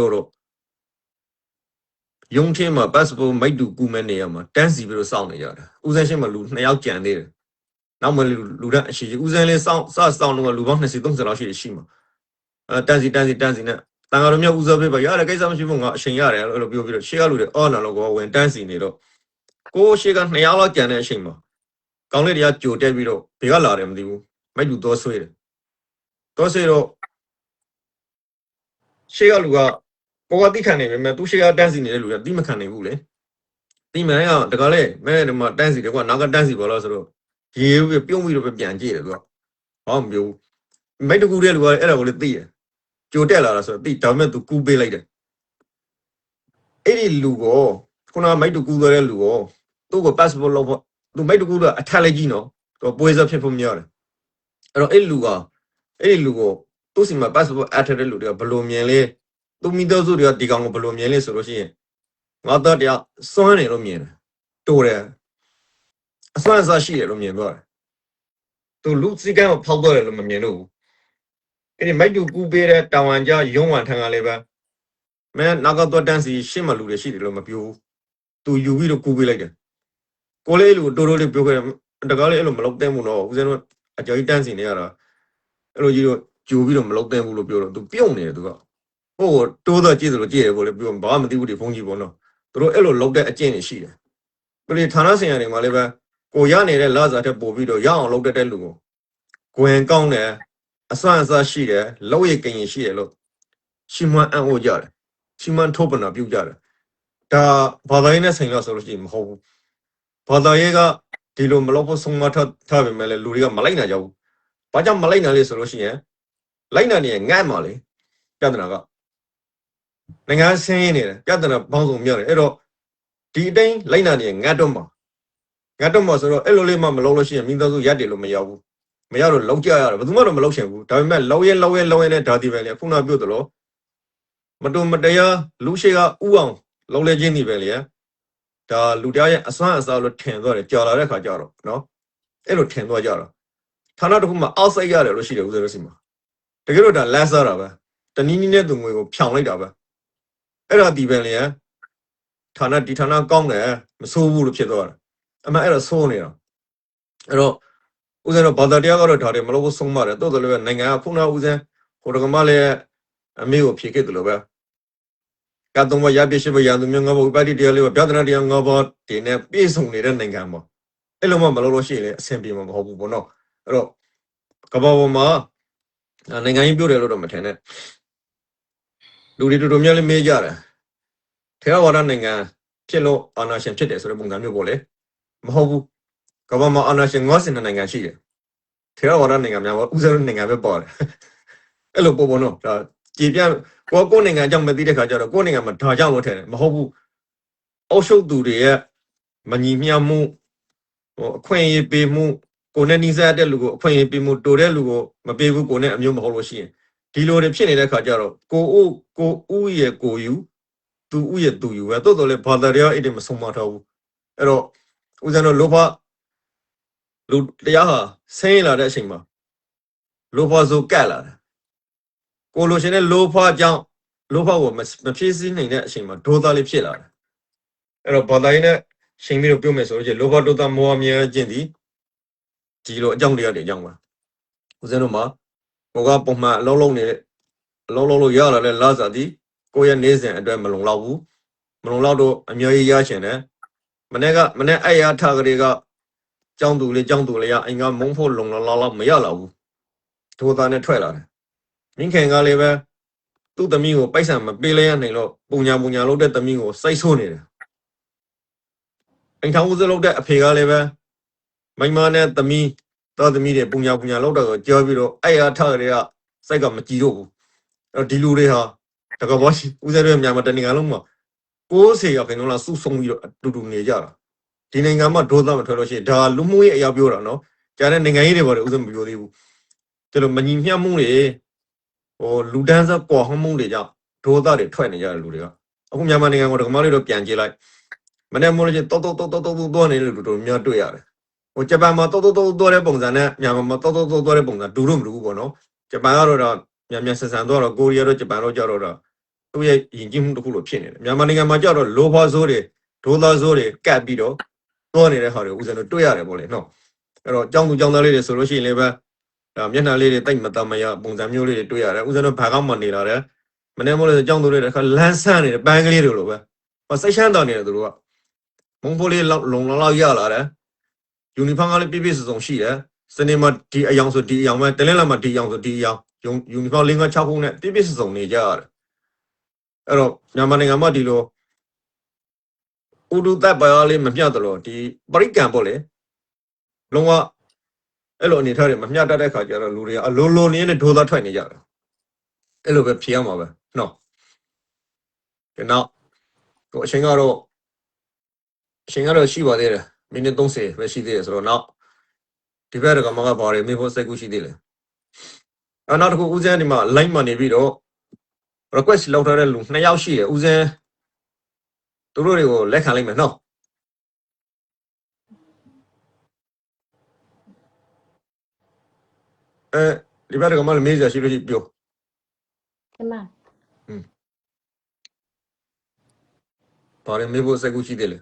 ့ရုံးချင်းမှာ passport မိတ်တူကူမဲ့နေရမှာတန်းစီပြီးတော့စောင့်နေကြတာဥစဉ်ရှင်းမှာလူ2ယောက်ကြံသေးတယ်နောက်မှလူတန်းအရှိဥစဉ်လေးစောင့်တော့လူပေါင်း20 30လောက်ရှိမှာတန်းစီနဲ့တန်ဃာတော်မျိုးဦးစားပေးပါရတယ်ကိစ္စမရှိဘူးငါအချိန်ရတယ်အဲ့လိုပြောပြီးတော့ရှေ့ကလူတွေအော်နာတော့ဝင်တန်းစီနေတော့ကိုရှေ့က2ယောက်လောက်ကြံတဲ့အချိန်မှာကောင်းလေးတွေကကြိုတက်ပြီးတော့ဘေကလာတယ်မသိဘူးမိတ်တူတော့ဆွေးတယ်တော့ဆွေးတော့ရှေ့ကလူကပေါ်ကတိခံနေပေမဲ့သူရှေ့ကတန်းစီနေတဲ့လူကတိမခံနိုင်ဘူးလေတိမန်ကတကယ်လေမဲဒီမှာတန်းစီတယ်ကွာနောက်ကတန်းစီပါလို့ဆိုတော့ရေပြုံးပြီးတော့ပြန်ကြည့်တယ်သူကဘာမှမပြောဘူးမိတ်တူတဲ့လူကအဲ့ဒါကိုလေသိတယ်ကြိုတက်လာတာဆိုတော့တိဒါပေမဲ့သူကူးပေးလိုက်တယ်အဲ့ဒီလူကိုခုနမိတ်တူကူးသွားတဲ့လူကိုသူ့ကို passport လောက်ဖို့သူမိတ်တူကူးတော့အထက်လိုက်ကြီးနော်သူပွဲစားဖြစ်ဖို့မရတယ်အဲ့တော့အဲ့လူကိုသူ့စီမှာ passport အထက်တဲ့လူတွေကဘယ်လိုမြင်လဲသူမိသားစုတွေကဒီကောင်ကိုဘယ်လိုမြင်လဲဆိုလို့ရှိရင်ငါတော့တရားစွမ်းနေလို့မြင်တယ်တိုးတယ်အစွမ်းအစားရှိတယ်လို့မြင်သွားတယ်သူလူစည်းကမ်းကိုဖောက်သွားတယ်လို့မမြင်လို့ဘူးအဲ့ဒီမိုက်တူကူပေးတဲ့တာဝန်ကြရုံးဝန်ထမ်းကလည်းပဲမဲနောက်တော့တန်းစီရှင်းမလူတွေရှိတယ်လို့မပြောဘူးသူယူပြီးတော့ကူပေးလိုက်တယ်ကိုလေးလူတိုးတိုးလေးပြောခဲ့တယ်တကားလေးအဲ့လိုမလုပ်တဲ့ဘူးတော့ဦးဇင်းတို့အကြောကြီးတန်းစီနေရတာအဲ့လိုကြီးတော့ကြိုပြီးတော့မလုပ်တဲ့ဘူးလို့ပြောတော့သူပြုံးနေတယ်သူကဟိုတိုးတော့ကြည့်တယ်လို့ကြည့်ရပေါ့လေပြောဘာမှမသိဘူးဒီဖုန်းကြီးပေါ့နော်သူတို့အဲ့လိုလုပ်တဲ့အကျင့်တွေရှိတယ်ပြည်ဌာနဆိုင်ရာတွေမှာလည်းပဲကိုရနေတဲ့လာစားတဲ့ပို့ပြီးတော့ရအောင်လုပ်တဲ့လူကိုကိုရင်ကောင်းတယ်အစွမ်းအစားရှိတယ်လောက်ရကင်ရင်ရှိတယ်လို့ရှီမန်အံ့ဩကြတယ်ရှီမန်ထုတ်ပနာပြုတ်ကြတယ်ဒါဘာသာရေးနဲ့ဆိုင်လို့ဆိုလို့ရှိရင်မဟုတ်ဘူးဘာသာရေးကဒီလိုမလုပ်ဖို့ဆုံးမထားပေမဲ့လည်းလူတွေကမလိုက်နိုင်ကြဘူးဘာကြောင့်မလိုက်နိုင်လဲဆိုလို့ရှိရင်လိုက်နိုင်နေငတ်မှာလေပြဿနာကနိုင်ငံဆင်းရဲနေတယ်ပြဿနာပေါင်းစုံများတယ်အဲ့တော့ဒီအတိုင်းလိုက်နိုင်နေငတ်တော့မှာဆိုတော့အဲ့လိုလေးမှမလုပ်လို့ရှိရင်မိသားစုရက်တယ်လို့မရဘူးမရတော့လောက်ကြရတယ်ဘယ်သူမှတော့မလောက်ချင်ဘူးဒါပေမဲ့လောက်ရဲနဲ့ဓာတိပဲလေခုနပြောသလိုမတော်မတရားလူရှိကဥအောင်လောက်လဲချင်းဒီပဲလေဒါလူတရားရဲ့အစွမ်းအစားလို့ထင်သွားတယ်ကြာလာတဲ့ခါကျတော့နော်အဲ့လိုထင်သွားကြတော့ဌာနတစ်ခုမှာအောက်ဆိုင်ရတယ်လို့ရှိတယ်ဦးဇေရစီမှာတကယ်တော့ဒါလက်စားတာပဲတနည်းနည်းနဲ့သူငွေကိုဖြောင်လိုက်တာပဲအဲ့ဒါဒီပဲလေဌာနကောင်းတယ်မဆိုးဘူးလို့ဖြစ်သွားတယ်အမှန်အဲ့ဒါဆိုးနေတာအဲ့တော့ဦးဇင်းတို့ဘာသာတရားကတော့ဒါတွေမလို့ဆုံးမတယ်တိုးတယ်လည်းနိုင်ငံကခုနဦးဇင်းဟိုတကမလည်းအမေကိုဖြေခဲ့တယ်လို့ပဲကတော့မရပြရှိဘရန်သူမျိုးငါဘောပါတီတရားလေးပြဿနာတရားငါဘောဒီနဲ့ပြေဆုံးနေတဲ့နိုင်ငံပေါ့အဲ့လိုမှမလို့ရှိရင်လည်းအဆင်ပြေမှာမဟုတ်ဘူးပေါ့နော်အဲ့တော့ကဘာပေါ်မှာနိုင်ငံကြီးပြောတယ်လို့တော့မထင်နဲ့လူတွေတော်တော်များများမေးကြတယ်ထေရဝါဒနိုင်ငံဖြစ်လို့အာဏာရှင်ဖြစ်တယ်ဆိုတဲ့ပုံစံမျိုးပေါ့လေမဟုတ်ဘူးကဘာမှာအာဏာရှင်90နိုင်ငံရှိတယ်ထေရဝါဒနိုင်ငံများပေါ့ဥစ္စာနိုင်ငံပဲပါတယ် အဲ့လိုပေါ်နော်ဒါကြည်ပြကိုနိုင်ငံကြောင့်မသိတဲ့ခါကျတော့ကိုနိုင်ငံမှာဒါကြောင့်လို့ထင်တယ်မဟုတ်ဘူးအောက်ရှုပ်သူတွေရဲ့မညီမျှမှုအခွင့်အရေးပေးမှုကိုနဲ့နှီးစပ်တဲ့လူကိုအခွင့်အရေးပေးမှုတိုတဲ့လူကိုမပေးဘူးကိုနဲ့အမျိုးမဟုတ်လို့ရှိရင်ဒီလိုတွေဖြစ်နေတဲ့ခါကျတော့ကိုဥရဲ့ကိုယူသူဥရဲ့သူယူပဲတိုးတော်လေဘာသာတရားအဲ့ဒီမဆုံးမထားဘူးအဲ့တော့ဦးဇင်းတို့လူတရားဟာဆင်းလာတဲ့အချိန်မှာလောဘဆိုကက်လာတယ်ကိုလိုရှင်တဲ့လောဘကြောင့်လောဘကိုမဖြည့်ဆည်းနိုင်တဲ့အချိန်မှာဒေါသလေးဖြစ်လာတယ်အဲ့တော့ဘာသာရေးနဲ့ရှင်ပြီးတော့ပြောမယ်ဆိုလို့ရှိရင်လောဘဒေါသမောဟမြဲခြင်းဒီလိုအကြောင်းတရားတွေအကြောင်းပါဦးဇင်းတို့မှာကိုကပုံမှန်အလုံးလုံးလို့ရလာတဲ့လာစာဒီကိုရဲ့နေစဉ်အတွက်မလုံလောက်ဘူးမလုံလောက်တော့အမျိုးကြီးရရှင်တယ်မနေ့အဲ့ရထားကလေးကကျောင်းသူလေးရအင်္ဂါမုံဖို့လုံလောက်မရလာဘူးဒေါသနဲ့ထွက်လာတယ်မင်းခင်ကလေးပဲသူ့သမီးကိုပိုက်ဆံမပေးလဲရနိုင်လို့ပုံညာလုပ်တဲ့သမီးကိုစိုက်ဆိုးနေတယ်အိမ်ထောင်ဦးစလုပ်တဲ့အဖေကလည်းပဲမိမနဲ့သမီးသားသမီးတွေပုံညာလုပ်တာကိုကြောပြီးတော့အဲ့ရထားတွေကစိုက်ကမကြည့်တော့ဘူးအဲ့တော့ဒီလူတွေဟာတကဘောရှိဦးစရဲမြန်မာတနိုင်ငံလုံးမှာ90ရာခိုင်နှုန်းလောက်စုဆုံးပြီးတော့အတူတူနေကြတာဒီနိုင်ငံမှာဒေါသမထွက်လို့ရှိရင်ဒါလူမှုရေးအရာပြောတာနော်ကြားတဲ့နိုင်ငံရေးတွေဘာတွေဦးစမပြောသေးဘူးဒီလိုမညီမျှမှုတွေလူဒန်းစားကွာဟမှုတွေကြောင့်ဒေါသတွေထွက်နေကြတဲ့လူတွေကအခုမြန်မာနိုင်ငံကိုဒကမလေးတော့ပြန်ကြည့်လိုက်မနေ့မိုးလေးတောက်သွားနေတဲ့လူတို့များတွေ့ရတယ်ဂျပန်မှာတောက်တဲ့ပုံစံနဲ့မြန်မာမှာတောက်တဲ့ပုံစံတူတော့မတူဘူးပေါ့နော်ဂျပန်ကတော့မြန်ဆန်သွားတော့ကိုရီးယားတော့ဂျပန်တော့ကြတော့သူ့ရဲ့ယဉ်ကျေးမှုတစ်ခုလိုဖြစ်နေတယ်မြန်မာနိုင်ငံမှာကြတော့လောဘဆိုးတွေဒေါသဆိုးတွေကပ်ပြီးတော့သွားနေတဲ့ဟာတွေဦးဇင်းတို့တွေ့ရတယ်ပေါ့လေနော်အဲ့တော့ကျောင်းသူကျောင်းသားလေးတွေဆိုလို့ရှိရင်လည်းပဲဒါမျက်နှာလေးတွေတိတ်မတမရပုံစံမျိုးလေးတွေတွေ့ရတယ်ဦးဇင်းတို့ဘာကောက်မှနေလာတယ်မနေ့မိုးလေးကျောင်းသူတွေတခါလန်းဆန်းနေတယ်ပန်းကလေးတွေလိုပဲစိတ်ချမ်းသာနေတယ်သူတို့ကမုံဖိုးလေးလုံရလာတယ်ယူနီဖောင်းကလည်းပြည့်စုံရှိတယ်စနေမှာဒီအယောင်ဆိုဒီအယောင်ပဲတလင်းလာမှာဒီအယောင်ဆိုဒီအယောင်ယူနီဖောင်း6ခုနဲ့ပြည့်စုံနေကြရတယ်အဲ့တော့မြန်မာနိုင်ငံမှာဒီလိုဥဒုတပ်ပါလေးမမျှတလို့ဒီပရိကံပေါ့လေလုံးဝအဲ့လိုအနေထားတွေမမျှတတဲ့ခါကျတော့လူတွေကအလိုနည်းနဲ့ဒေါသထွက်နေကြတယ်အဲ့လိုပဲဖြေရမှာပဲနော်ဒီနောက်ကိုအချိန်ကတော့ရှိပါသေးတယ်မိနစ်30ပဲရှိသေးတယ်ဆိုတော့နောက်ဒီဘက်ကမှကဘာတွေမေးဖို့စိတ်ကူးရှိသေးလဲနောက်တစ်ခုဦးဇင်းဒီမှာ line မှာနေပြီးတော့ request လောက်ထားတဲ့လူ2ယောက်ရှိတယ်ဦးဇင်းသူတို့တွေကိုလက်ခံလိုက်မယ်နော်ဒီဘက်ကမှမေးစရာရှိလို့ရှိပြောဒီမှာဘာတွေမေးဖို့စိတ်ကူးရှိသေးလဲ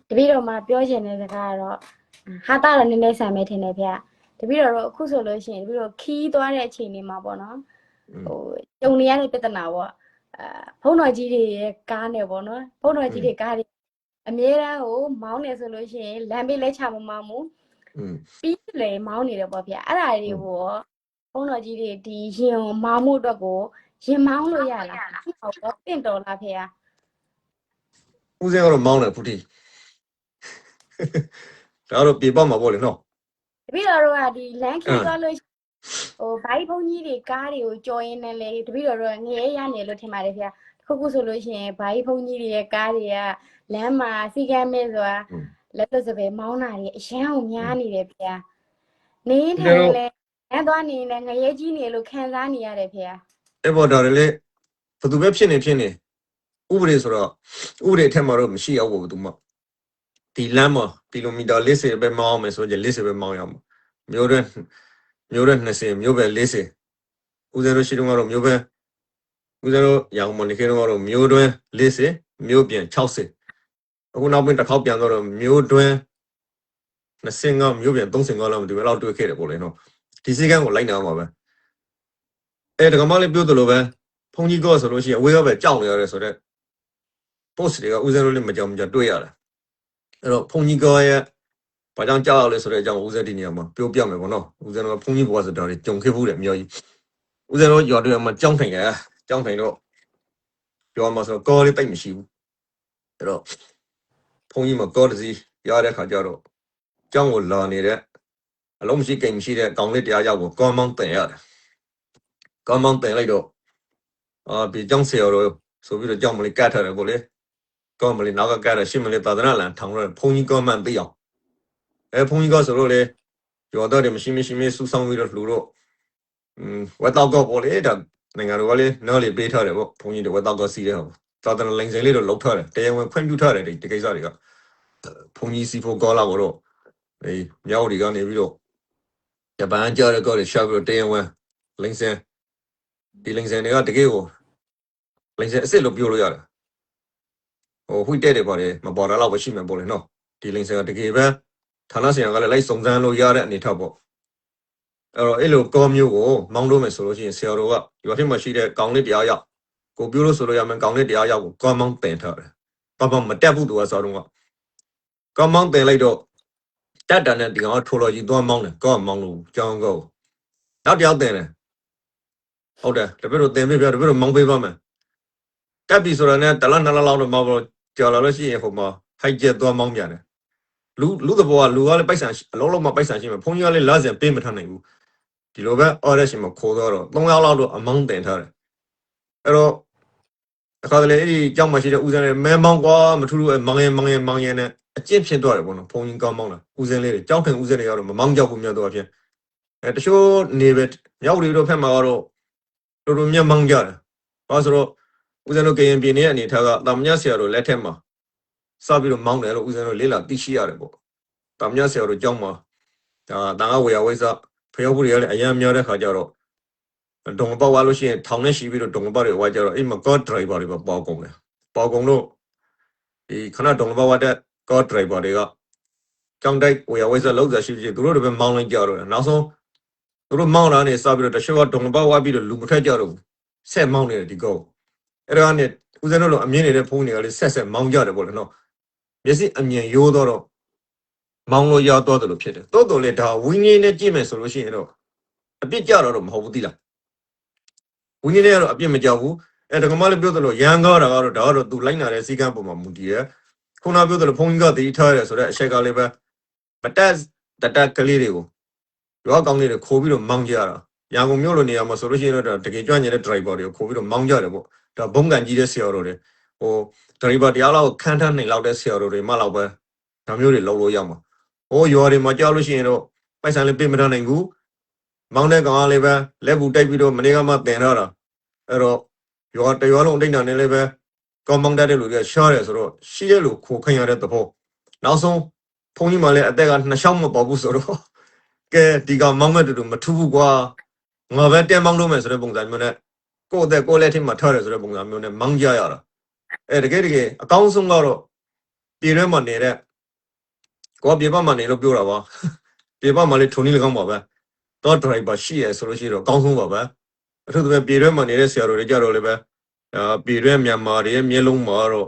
တပည့်တော်မှာပြောချင်တဲ့စကားကတော့ဟာတာတော့နည်းနည်းဆန်မဲ့ထင်တယ်ဗျတပည့်တော်တို့အခုဆိုလို့ရှိရင်တပည့်တော်ခီးသွားတဲ့အချိန်လေးမှာပေါ့နော်ကြုံနေရတဲ့ပြဿနာပေါ့ဖုန်းတော်ကြီးတွေရဲ့ကားနဲ့ပေါ့နော်ဖုန်းတော်ကြီးတွေကားတွေအမြဲတမ်းကိုမောင်းနေဆိုလို့ရှိရင်လမ်းဘေးလဲချမမောင်းဘူးပြီးလေမောင်းနေတယ်ပေါ့ဗျအဲ့ဒါတွေကိုဖုန်းတော်ကြီးတွေဒီရင်မောင်းမှုအတွက်ကိုရင်မောင်းလို့ရလားဟုတ်တင့်တော်လားဖေဦးဇင်းကတော့မောင်းတယ်ဖူတီဒါတော့ပြေပေါက်မှာပေါ့လေနော်တပည့်တော်တို့ကဒီလမ်းခီးသွားလို့ဘိုက်ဖုန်းကြီးတွေကားတွေကိုကြော်ရင်းနဲ့လေတပည့်တော်တို့ငရဲရနေလို့ထင်ပါတယ်ဗျာခုဆိုလို့ရှိရင်ဘိုက်ဖုန်းကြီးတွေရဲ့ကားတွေကလမ်းမှာစီကမ်းမဲ့ဆိုတာလက်လွတ်စပယ်မောင်းတာတွေအရန်အောင်များနေတယ်ဗျာနေထိုင်လဲလမ်းသွားနေနဲ့ငရဲကြီးနေလို့ခံစားနေရတယ်ဗျာအဲ့ပေါ်တော်လေဘယ်သူပဲဖြစ်နေဥပဒေဆိုတော့ဥပဒေထက်မှာတော့မရှိအောင်ဘူးသူမှဒီလမ်းမှာကီလိုမီတာ40ပဲမောင်းအောင်မယ်ဆိုရင်40ပဲမောင်းရမှာမျိုးတဲ့20မျိုးပဲ40ဦးဇင်းတို့ရှိတော့ကတော့မျိုးပဲဦးဇင်းတို့ရောင်မနေခေတော့ကတော့မျိုးတွင်း40မျိုးပြန်60အခုနောက်ပိုင်းတစ်ခေါက်ပြန်တော့မျိုးတွင်း25မျိုးပြန်35လောက်မတူပဲလောက်တွေ့ခဲ့တယ်ပေါ့လေနော်ဒီစည်းကမ်းကိုလိုက်နာမှာပဲတကမလေးပြောသလိုပဲဖုန်ကြီးကောဆိုလို့ရှိရင်အဝေးကပဲကြောက်နေရတယ်ဆိုတော့ post တွေကဦးဇင်းတို့လည်းမကြောက်တွေ့ရတယ်အဲ့တော့ဖုန်ကြီးကောရဲ့ဘာကြောင့်ကြောက်ရလဲဆိုတဲ့အကြောင်းဦးဇင်းဒီနေရာမှာပြောပြမယ်ပေါ့နော်ဦးဇင်းတို့ဖုန်ကြီးဘွားဆိုတာတွေကြုံခဲ့ဘူးတယ်အများကြီးဦးဇင်းတို့ရွာတွေမှာကြောင်းထိုင်တယ်ကြောင်းထိုင်တော့ပြောမှာဆိုကောလေးတိတ်မရှိဘူးအဲ့တော့ဖုန်ကြီးမှာကောတစ်စီး ရတဲ့ခါကျတော့ကျောင်းကိုလာနေတဲ့အလုံးမရှိကိန်းမရှိတဲ့ကောင်လေးတရားရောက်ကိုကောင်းမောင်းတင်ရတယ်ကောင်းမောင်းတင်လိုက်တော့ဒီကျောင်းဆရာတော်ဆိုပြီးတော့ကျောင်းမလေးကတ်ထားတယ်ကိုလေကောင်းမလေးနောက်ကကတ်ရရှင်းမလေးသာသနာလန်ထောင်တော့ဘုန်းကြီးကောင်းမှန်သိအောင်ဘုန်းကြီးကဆိုလို့လေကျော်တော့တယ်မရှိစူဆောင်းပြီးတော့လှူတော့ဝတ်တော့ကောပေါ့လေဒါနိုင်ငံတော်ကလေနော်လေပေးထားတယ်ပေါ့ဘုန်းကြီးတွေဝတ်တော့ကောစီးတဲ့ဟောသာသနာလိန်စိန်လေးတော့လောက်ထားတယ်တရားဝင်ခွင့်ပြုထားတယ်ဒီကိစ္စတွေကဘုန်းကြီးစီဖို့ကောလာတော့မြောက်တွေကနေပြီးတော့ဂျပန်ကြားရကောတွေရှာပြီးတော့တရားဝင်လိန်စင်ဒီလိန်စင်တွေကတကယ်ကိုလိန်စင်အစ်စ်လို့ပြောလို့ရတယ်ဝှိတဲ့တယ်ပေါ့လေမပေါ်တာတော့ပဲရှိမှပေါ့လေနော်ဒီလိန်စင်ကတကယ်ပဲဌာနဆိုင်ရာကလည်းလိုက်စုံစမ်းလို့ရတဲ့အနေထားပေါ့အဲ့လိုကောမျိုးကိုမောင်းလို့မယ်ဆိုလို့ရှိရင်ဆရာတော်ကဒီဘက်မှာရှိတဲ့ကောင်းလေးတရားရောက်ကိုပြောလို့ဆိုလို့ရမယ်ကောင်းလေးတရားရောက်ကိုကောင်းမောင်းတင်ထားတယ်ဘာမှမတက်ဘူးသူကဆိုတော့ကောင်းမောင်းတင်လိုက်တော့တက်တာနဲ့ဒီကောင်ကထိုလိုကြီးသွားမောင်းတယ်ကောင်းမောင်းလို့ကြောင်းကောနောက်တရားတင်တယ်ဟုတ်တယ်တပည့်တို့တင်ပြပြတပည့်တို့မောင်းပေးပါမယ်တက်ပြီဆိုတော့ねတလားနလားလောက်တော့မောင်းတော့ကြော်လာလို့ရှိရင်ဟိုမှာဟိုက်ကျက်သွားမောင်းပြန်တယ်လူသဘောကလူကလည်းပိုက်ဆံအလုံးလုံးမှပိုက်ဆံရှိမှာဘုန်းကြီးကလည်းလာစင်ပေးမထနိုင်ဘူးဒီလိုပဲအော်ရက်ရှင်မှာခေါ်တော့3ယောက်လောက်တော့အမောင်းတင်ထားတယ်အဲ့တော့အခါတလေအဲ့ဒီကြောက်မှရှိတဲ့ဦးစင်းလေးမဲမောင်းကွာမထူးမောင်းရင်နဲ့အကျင့်ဖြစ်သွားတယ်ပေါ့နော်ဘုန်းကြီးကောင်းမောင်းတာဦးစင်းလေးတွေကြောက်ထင်ဦးစင်းတွေကတော့မမောင်းကြောက်ဘူးများတော့အဖြစ်တချို့နေပဲရောက်တွေတော့ဖက်မှာကတော့တော်တော်များမောင်းကြတယ်ဘာဆိုတော့ဦးစင်းတို့ကရင်ပြည်နယ်အနေထားကတာမညဆရာတို့လက်ထက်မှာစပြီးတော့မောင်းတယ်လို့ဦးစင်းတို့လေးလာသိရှိရတယ်ပေါ့တာမညဆရာတို့ကြောင်းမှာဒါတန်ခါဝေယဝိဇ္ဇဖျော်ဘူးတွေလည်းအရင်များတဲ့ခါကျတော့ဒုံပေါက်သွားလို့ရှိရင်ထောင်နဲ့ရှိပြီးတော့ဒုံပေါက်တွေဝါကြတော့အိမ်မှာကော့ဒရိုင်ဘာတွေပေါကုန်တယ်ပေါကုန်လို့ဒီခဏဒုံပေါက်တဲ့ကော့ဒရိုင်ဘာတွေကကြောင်းတိုက်ဝေယဝိဇ္ဇလောက်စားရှိပြီးသူတို့တွေပဲမောင်းလိုက်ကြတော့နောက်ဆုံးသူတို့မောင်းလာနေစပြီးတော့တချို့ကဒုံပေါက်ဝါပြီးတော့လူမထက်ကြတော့ဆက်မောင်းနေတယ်ဒီကောအဲ့ဒါနဲ့ဦးဇင်းတို့လိုအမြင်နေတဲ့ဖုန်းတွေကလည်းဆက်မောင်းကြတယ်ပေါ့လေနော်မျက်စိအမြင်ရိုးတော့မောင်းလို့ရတော့တယ်လို့ဖြစ်တယ်တိုးတော်လေဒါဝင်းကြီးနဲ့ကြည့်မယ်ဆိုလို့ရှိရင်တော့အပြစ်ကြတော့မဟုတ်ဘူးတိလားဝင်းကြီးနဲ့ကတော့အပြစ်မကြောက်ဘူးတကမလေးပြောသလိုရန်ကားတာကတော့ဒါကတော့သူလိုက်နာတဲ့စီကံပုံမှာမူတည်ရခုနပြောသလိုဖုန်းကြီးကတည်ထားရတယ်ဆိုတော့အချက်ကလေးပဲမတက်ကလေးတွေကိုရောကောင်းလေးတွေခိုးပြီးတော့မောင်းကြရတာရန်ကုန်မြို့လိုနေရာမှာဆိုလို့ရှိရင်တော့တကယ်ကြွနေတဲ့ driver တွေကိုခိုးပြီးတော့မောင်းကြတယ်ပေါ့ဒါဘုံကန်ကြီးတဲ့ဆရာတော်တွေdriver တရားလောက်ခန်းထမ်းနေလောက်တဲ့ဆရာတော်တွေမှလောက်ပဲဒါမျိုးတွေလောက်လို့ရမှာရွာတွေမှာကြောက်လို့ရှိရင်တော့ပိုက်ဆံလေးပေးမထနိုင်ဘူးမောင်းတဲ့ကောင်ကလေးပဲလက်ဘူးတိုက်ပြီးတော့မနေ့ကမှတင်ထားတာအဲ့တော့ရွာတရွာလုံးအတိတ်နာနဲ့လည်းပဲကောင်းမောင်းတတ်တဲ့လူတွေကရှားတယ်ဆိုတော့ရှိတဲ့လူခိုခိုင်းရတဲ့သဘောနောက်ဆုံးဘုန်းကြီးမှလည်းအသက်က2ချောင်းမပေါ်ဘူးဆိုတော့ကဲဒီကောင်မောင်းမဲ့တူမထူးဘူးကွာငါပဲတဲမောင်းလို့မယ်ဆိုတဲ့ပုံစံမျိုးနဲ့ကိုယ့်အသက်ကိုယ့်လက်ထက်မှာထားတယ်ဆိုတဲ့ပုံစံမျိုးနဲ့မောင်းကြရတာတကယ်အကောင်းဆုံးကတော့ပြည်ထဲမှာနေတဲ့ကိုကပြေပမှာနေလို့ပြောတာပါပြေပမှာလေးထုံနေလကောင်းပါပဲတော့ဒရိုင်ဘာရှိရဆိုလို့ရှိတော့အကောင်းဆုံးပါပဲအထူးသဖြင့်ပြည်ထဲမှာနေတဲ့ဆရာတော်တွေကြတော့လည်းပဲပြည်ထဲမြန်မာတွေရဲ့မျက်လုံးမှာတော့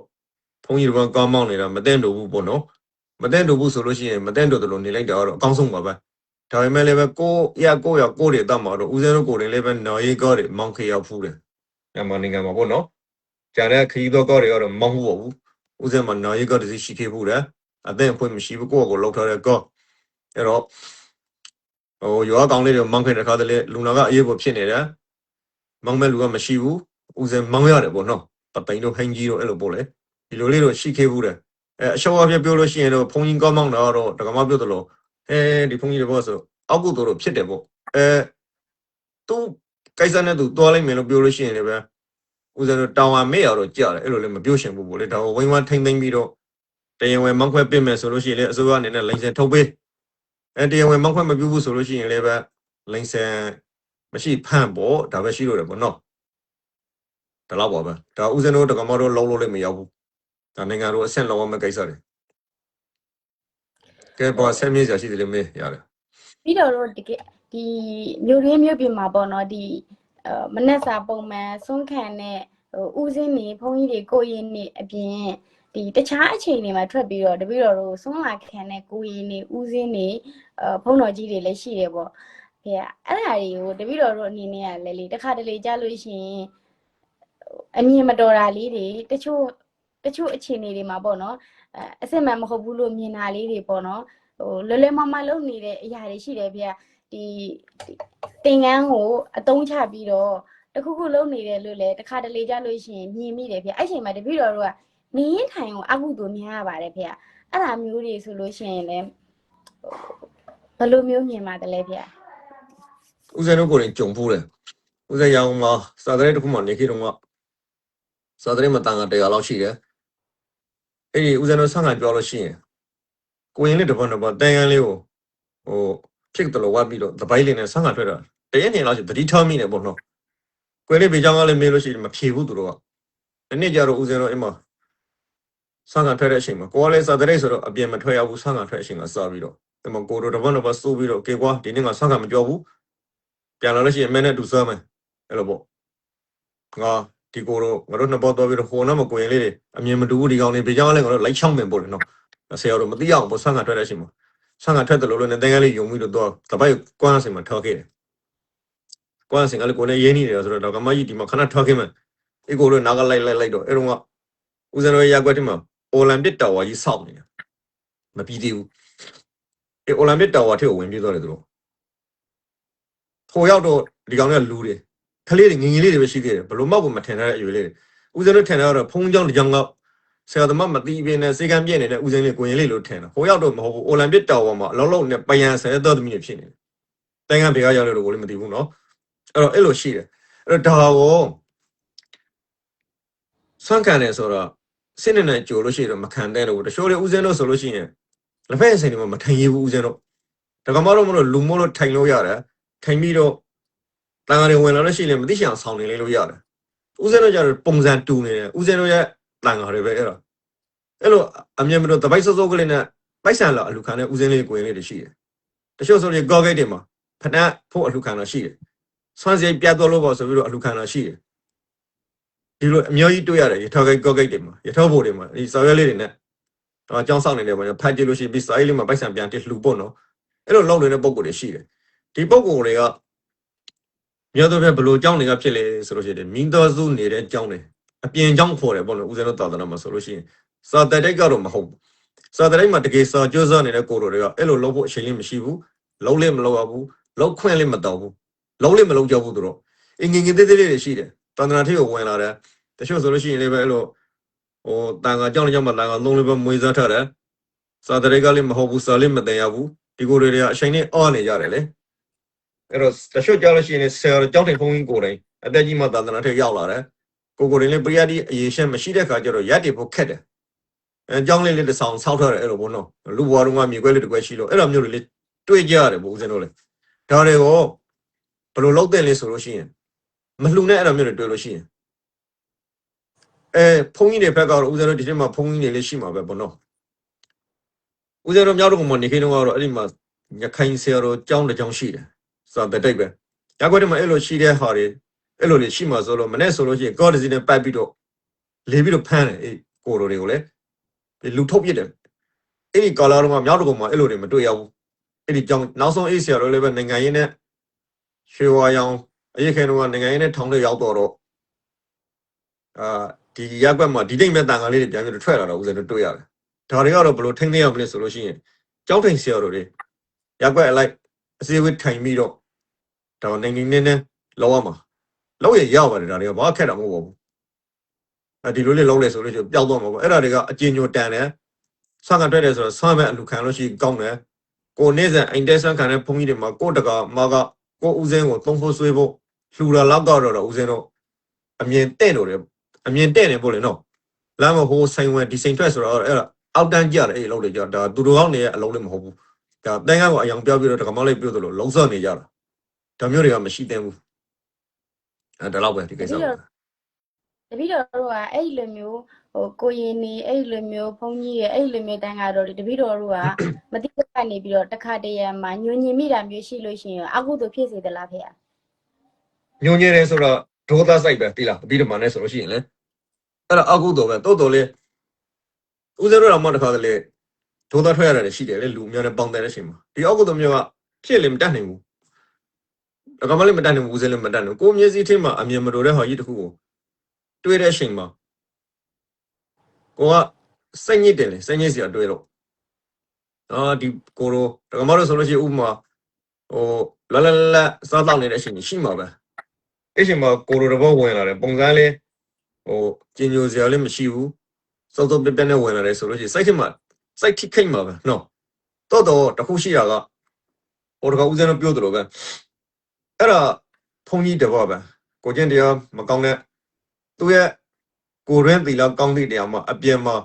ဘုန်းကြီးတို့ကကောင်းမောင်းနေတာမသိတော့ဘူးပေါ့နော်မသိတော့ဘူးဆိုလို့ရှိရင်မသိတော့တယ်လို့နေလိုက်တာတော့အကောင်းဆုံးပါပဲဒါပေမဲ့လည်းပဲကိုတွေတတ်မှာတော့ဦးဇင်းတို့ကိုယ်တွေလည်းပဲနော်ရေးကောတွေမောင်းခေရောက်ဖူးတယ်မြန်မာနိုင်ငံမှာပေါ့နော်ကျန်တဲ့ခရီးတော့ကောတွေကတော့မောင်းဘူးဦးဇင်းမှာနော်ရေးကောတစီရှိခဲ့ဖူးတယ်အသိအဖွင့်မရှိဘူးကိုယ့်ကိုလောက်ထားတဲ့ကောအဲ့တော့ရွာကောင်းလေးတွေမောင်းခဲ့တဲ့ခါတည်းလူနာကအရေးပေါ်ဖြစ်နေတယ်မောင်းမဲ့လူကမရှိဘူးဦးစင်မောင်းရတယ်ပေါ့နော်ပပိန်တို့ဟင်းကြီးတို့အဲ့လိုပေါ့လေဒီလိုလေးတော့ရှိခဲ့ဘူးတယ်အရှော့အပြပြောလို့ရှိရင်တော့ဘုန်းကြီးကောင်းမောင်းတာတော့တက္ကမပြောသလိုဒီဘုန်းကြီးတွေပေါ့ဆိုအောက်ကုတို့ဖြစ်တယ်ပေါ့သူကိစ္စနဲ့သူသွားလိုက်မယ်လို့ပြောလို့ရှိရင်လည်းပဲဦးစင်တို့တောင်ဝါမေ့ရတော့ကြားတယ်အဲ့လိုလည်းမပြောရှင်ဘူးပေါ့လေဒါဝိုင်းဝန်းထိမ့်သိမ့်ပြီးတော့တရားဝင်မောင်းခွဲပြင်မယ်ဆိုလို့ရှိရင်လည်းအစိုးရအနေနဲ့လိုင်စင်ထုတ်ပေးတရားဝင်မောင်းခွဲမပြုဘူးဆိုလို့ရှိရင်လည်းပဲလိုင်စင်မရှိဖမ်းပေါ့ဒါပဲရှိလို့တယ်ပေါ့နော်ဒါတော့ပါပဲဒါဦးစင်းတို့တက္ကမတို့လုံးလို့လည်းမရောက်ဘူးဒါနိုင်ငံတို့အဆင့်လောက်အောင်မကိစ္စတွေကဲပေါ်ဆက်မြေစရာရှိတယ်လေမေးရတယ်ပြီးတော့တကယ်ဒီမြို့ရင်းမြို့ပြင်မှာပေါ့နော်ဒီမနက်စာပုံမှန်ဆုံးခံတဲ့ဦးစင်းနေဘုန်းကြီးတွေကိုရင်နေအပြင်ဒီတခြားအချိန်တွေမှာထွက်ပြီးတော့တပည့်တော်တို့ဆုံးလာခံတဲ့ကိုရင်နေဦးစင်းနေဘုန်းတော်ကြီးတွေလည်းရှိတယ်ပေါ့ဖေအဲ့ဒါတွေကိုတပည့်တော်တို့အနေနဲ့ကလည်းလေတစ်ခါတလေကြားလို့ရှိရင်အမြင်မတော်တာလေးတွေတချို့အခြေအနေတွေမှာပေါ့နော် အစစ်မှန်မဟုတ်ဘူးလို့မြင်တာလေးတွေပေါ့နော်ဟိုလွယ်လွယ်မမလုပ်နေတဲ့အရာတွေရှိတယ်ဗျဒီတင်ငန်းကိုအတုံးချပြီးတော့တခုခုလုပ်နေတယ်လို့လေတခါတလေကြလို့ရှိရင်မြင်မိတယ်ဗျအဲ့ချိန်မှာတပည့်တော်တို့ကနေရင်ထိုင်ကိုအကုသို့များရပါတယ်ဗျအဲ့ဒါမျိုးတွေဆိုလို့ရှိရင်လည်းဘယ်လိုမျိုးမြင်ပါတယ်လဲဗျ ဦးဇင်းတို့ကိုယ်တိုင်ကြုံဖို့တယ်ဦးဇင်းရောင်မှာစာတရေတစ်ခုမှနေခေတော့ကစာတရေမှာတန်ခါ100လောက်ရှိတယ်အဲ့ဒီဦးဇင်းတို့ဆန့်ခံပြောလို့ရှိရင်ကိုရင်လေးတစ်ပတ်တန်ရန်လေးကိုဟိုဖြစ်တယ်လို့ဝတ်ပြီးတော့တပိုက်လေးနဲ့ဆန့်ခံထွက်တာတရက်နေလောက်ရှိသတိထားမိနေပေါ့နော်ကိုရင်လေးဘေးချောင်းကလည်းမေးလို့ရှိရင်မဖြေဘူးသူတို့ကဒီနေ့ကျတော့ဦးဇင်းတို့အိမ်မှာဆန့်ခံထွက်တဲ့အချိန်မှာကိုကလည်းစာတရေဆိုတော့အပြင်မထွက်ရဘူးဆန့်ခံထွက်အချိန်ကစပြီးတော့ဒီမှာကိုတို့တစ်ပတ်စိုးပြီးတော့ကေကွာဒီနေ့ကဆန့်ခံမကြောက်ဘူးပြန်လာလို့ရှိရင်မင်းနဲ့တူစားမယ်အဲ့လိုပေါ့ငါဒီကိုတော့ငါတို့နှစ်ပေါ်တော့ပြီးတော့ဟိုနောက်မကိုရင်လေးတွေအမြင်မတူဘူးဒီကောင်လေးဘေးချောင်းလည်းငါတို့လိုက်ချောင်းမယ်ပေါ့လေနော်ဆရာတို့မသိအောင်ပေါ့ဆန့်ခံထွက်တဲ့အချိန်မှာဆန့်ခံထွက်တယ်လို့လည်းတင်ကန်းလေးယုံပြီးတော့တပိုက်ကွမ်းစင်မှာထောက်ခဲ့တယ်ကွမ်းစင်ကလည်းကိုလည်းရင်းနေတယ်ဆိုတော့ကမကြီးဒီမှာခဏထောက်ခဲ့မယ်အေကိုတို့နားကလိုက်တော့အဲ့တော့ကဦးဇင်းတို့ရက်ကွက်ထဲမှာအိုလံပစ်တာဝါကြီးစောက်နေတယ်မပြီးသေးဘူးအေအိုလံပစ်တာဝါထဲကိုဝင်ပြေးသွားတယ်သူတို့ဟိုရောက်တော့ဒီကောင်တွေကလူတွေကလေးတွေငငယ်လေးတွေပဲရှိသေးတယ်ဘလို့မောက်ကိုမထင်တဲ့အရွယ်လေးတွေဦးဇင်းတို့ထင်တာတော့ဖုံးကြောင်းတစ်ကြောင်းကဆရာသမားမသိဘဲနဲ့စေကံပြည့်နေတဲ့ဦးဇင်းလေးကိုရင်လေးလို့ထင်တာဟိုရောက်တော့မဟုတ်ဘူးအိုလံပစ်တာဝါမှာအလုံးလုံးနဲ့ပယံဆဲတော်သမီးတွေဖြစ်နေတယ်တိုင်ကဘေကရောက်လို့ကိုလည်းမသိဘူးနော်အဲ့တော့အဲ့လိုရှိတယ်အဲ့တော့ဒါကိုဆွမ်းခံတယ်ဆိုတော့စစ်နေနဲ့ကြိုလို့ရှိရင်မခံတဲ့လို့တချို့လေဦးဇင်းတို့ဆိုလို့ရှိရင်လက်ဖက်ဆိုင်တွေမှာမထိုင်ရဘူးဦးဇင်းတို့ဒါကမှတော့မလို့လူမို့လို့ထိုင်လို့ရတယ်ထိုင်ပြီးတော့တန်ဃာတွေဝင်လာလို့ရှိရင်မသိချင်အောင်ဆောင်နေလို့ရတယ်ဦးဇင်းတို့ကျတော့ပုံစံတူနေတယ်ဦးဇင်းတို့ရဲ့တန်ဃာတွေပဲအဲ့တော့အဲ့လိုအမြင်မလို့တပိုက်စောစောကလေးနဲ့ပိုက်ဆံလာအလူခံတဲ့ဦးဇင်းလေးကိုရင်လေးတွေရှိတယ်တချို့ဆိုရင်ကော့ဂိတ်တွေမှာဖဏတ်ဖို့အလူခံလာရှိတယ်ဆွမ်းစရိတ်ပြတ်သွားလို့ပေါ့ဆိုပြီးတော့အလူခံလာရှိတယ်ဒီလိုအမျိုးကြီးတွေ့ရတယ်ရထောဂိတ်ကော့ဂိတ်တွေမှာရထောဖို့တွေမှာဒီစော်ရွက်လေးတွေနဲ့တော့အကြောင်းဆောင်နေတယ်ပေါ့ဖတ်ကြည့်လို့ရှိပြီးစာရေးလေးမှာပိုက်ဆံပြန်တစ်လှူပေါ့နော်အဲ့လိုလုပ်နေတဲ့ပုံကိုယ်တွေရှိတယ်ဒီပုံကိုယ်တွေကမြေတော်ပြဘလို့အကြောင်းတွေကဖြစ်လေဆိုလို့ရှိရင်မိသားစုနေတဲ့အကြောင်းတွေအပြင်အကြောင်းခေါ်တယ်ပေါ့နော်ဦးဇင်းတို့သာသနာမှာဆိုလို့ရှိရင်စာတတိတ်ကတော့မဟုတ်ဘူးစာတတိတ်မှာတကယ်စာကြိုးစားနေတဲ့ကိုယ်တော်တွေကအဲ့လိုလုပ်ဖို့အချိန်လေးမရှိဘူးလုံးလေးမလုပ်ရဘူးလောက်ခွင့်လေးမတော်ဘူးလုံးလေးမလုံးကြဘူးသူတို့အင်ငင်ငင်သေးသေးလေးတွေရှိတယ်သာသနာထိကိုဝင်လာတယ်တချို့ဆိုလို့ရှိရင်လည်းပဲအဲ့လိုဟိုတန်ခါကြောင်းကြောင်းမှာတန်ခါလုံးလေးပဲမွေးစားထားတယ်စာတတိတ်ကလည်းမဟုတ်ဘူးစာလေးမတင်ရဘူးဒီကိုယ်တွေကအချိန်လေးအော်နေကြတယ်လေအဲ့တော့တချို့ကြောက်လို့ရှိရင်ဆရာကြောက်တဲ့ဘုန်းကြီးကိုယ်တိုင်အသက်ကြီးမှသာသနာထိရောက်လာတယ်ကိုယ်လည်းပရိယတ်ဒီအရေးရှင်းမရှိတဲ့ခါကျတော့ရက်တွေဖို့ခက်တယ်အဲကြောင်းလေးတစ်ဆောင်ဆောက်ထားတယ်အဲ့လိုဘုံတော့လူဘွားတို့ကမြေခွဲလေးတစ်ခွဲရှိလို့အဲ့လိုမျိုးတွေလေးတွေ့ကြရတယ်ဘုဦးဇင်းတို့လေဒါတွေကိုဘယ်လိုလုပ်တဲ့လဲဆိုလို့ရှိရင်မလှူနဲ့အဲ့လိုမျိုးတွေတွေ့လို့ရှိရင်ဘုန်းကြီးတွေဘက်ကတော့ဦးဇင်းတို့ဒီထဲမှာဘုန်းကြီးတွေလေးရှိမှာပဲဘုံတော့ဦးဇင်းတို့မြောက်တို့ကနေခေတုန်းကတော့အဲ့ဒီမှာညခိုင်ဆရာတော်ကျောင်းတစ်ကျောင်းရှိတယ်စာတတိတ်ပဲရက်ွက်ထဲမှာအဲ့လိုရှိတဲ့ဟာတွေအဲ့လိုလေးရှိမှာဆိုလို့မနေ့ဆိုလို့ရှိရင်ကော့ဒီစီနဲ့ပတ်ပြီးတော့လေးပြီးတော့ဖမ်းတယ်အေးကိုတော်တွေကိုလည်းလူထုတ်ပြစ်တယ်အဲ့ဒီကာလာတော့မြောက်တို့ကအဲ့လိုတွေမတွေ့ရဘူးအဲ့ဒီကြောင့်နောက်ဆုံးအေးဆရာတော်လည်းပဲနိုင်ငံရေးနဲ့ရွှေဝါရောင်အရေးခဲတော့နိုင်ငံရေးနဲ့ထောင်ထဲရောက်တော့ဒီရက်ွက်မှာဒီတိတ်မဲ့တန်ခါလေးတွေပြန်ပြီးတော့ထွက်လာတော့ဦးဇင်းတို့တွေ့ရတယ်ဒါတွေကတော့ဘလို့ထိန်းသိမ်းရမလဲဆိုလို့ရှိရင်ကြောက်ထိန်ဆရာတော်တွေရက်ွက်အလိုက်အစည်းအဝေးထိုင်ပြီးတော့ဒါနိုင်ငံနေနဲ့လောက်ရမှာလောက်ရပါတယ်ဒါတွေကဘာခက်တာမဟုတ်ပါဘူးဒီလိုလေးလုံးလဲဆိုလို့ရှိရင်ပျောက်တော့မှာပေါ့အဲ့ဒါတွေကအကျဉ်းညိုတန်တယ်ဆန့်ခံထွက်တယ်ဆိုတော့ဆန့်မဲ့အလူခံလို့ရှိရင်ကောင်းတယ်ကိုနေစံအိမ်တဲဆန့်ခံတဲ့ဘုန်းကြီးတွေမှာကိုတကာမကကိုဦးစင်းကိုသုံးဖို့ဆွေးဖို့လှူတာလောက်တော့ဦးစင်းတို့အမြင်တဲ့လို့တယ်အမြင်တဲ့နေပို့လေနော်လမ်းမဟိုဆိုင်ဝင်ဒီစိန်ထွက်ဆိုတော့အဲ့ဒါအောက်တန်းကြတယ်အဲ့လောက်တွေကြဒါသူတို့ကောင်းနေရဲ့အလုံးလေးမဟုတ်ဘူးဒါတန်းကကိုအယောင်ပြောပြီးတော့တကမောက်လေးပြုတ်တယ်လို့လုံးစော့နေကြတာဒါမျိုးတွေကမရှိသင့်ဘူးဒါတော့ပဲဒီကိစ္စတပည့်တော်တို့ကအဲ့လိုမျိုးဟိုကိုရင်နေအဲ့လိုမျိုးဘုန်းကြီးရဲ့အဲ့လိုမျိုးတန်ခါတော်တွေတပည့်တော်တို့ကမတိကျကနေပြီးတော့တခါတရံမှာညွန်ညင်မိတာမျိုးရှိလို့ရှိရင်အကုသို့ဖြစ်စေသလားဖေ။ညွန်ညင်တယ်ဆိုတော့ဒေါသစိုက်ပဲတိလားတပည့်တော်မှလည်းဆိုလို့ရှိရင်လေအဲ့ဒါအကုသို့ပဲတိုးတော်လေဦးဇင်းတို့တော့မှတခါတလေဒေါသထွက်ရတယ်ရှိတယ်လေလူမျိုးနဲ့ပေါင်းတဲ့အချိန်မှာဒီအကုသို့မျိုးကဖြစ်လေမတတ်နိုင်ဘူးဒါကမှလည်းမတတ်နိုင်ဘူးဦးဇင်းလည်းမတတ်နိုင်ဘူးကိုမျက်စိထိမှအမြင်မတော်တဲ့ဟာကြီးတစ်ခုကိုတွေ့တဲ့အချိန်မှာကိုက စိတ်ညစ်တယ်လေစိတ်ညစ်စရာတွေ့လို့ဒီကိုရိုဒကမားတို့ဆိုလို့ရှိရင်ဥပမာဟိုလစားတော့နေတဲ့အချိန်ရှိမှာပဲအဲ့ချိန်မှာကိုရိုတဘောဝင်လာတယ်ပုံစံလေးဟိုကျင်ညိုစရာလေးမရှိဘူးစောစောပြပြနဲ့ဝင်လာတယ်ဆိုလို့ရှိရင်စိတ်ထိမှာစိတ်ထိခိတ်မှာပဲနော်တော့တခုရှိတာကဟိုတကဦးဇင်းတို့ပြောသလိုပဲအဲ့ဒါဖုန်ကြီးတဘောပဲကိုကျင့်တရားမကောင်းတဲ့သူရဲ့ကိုရင်းတီလာကောင်းတဲ့တရားမှာအပြင်မှာ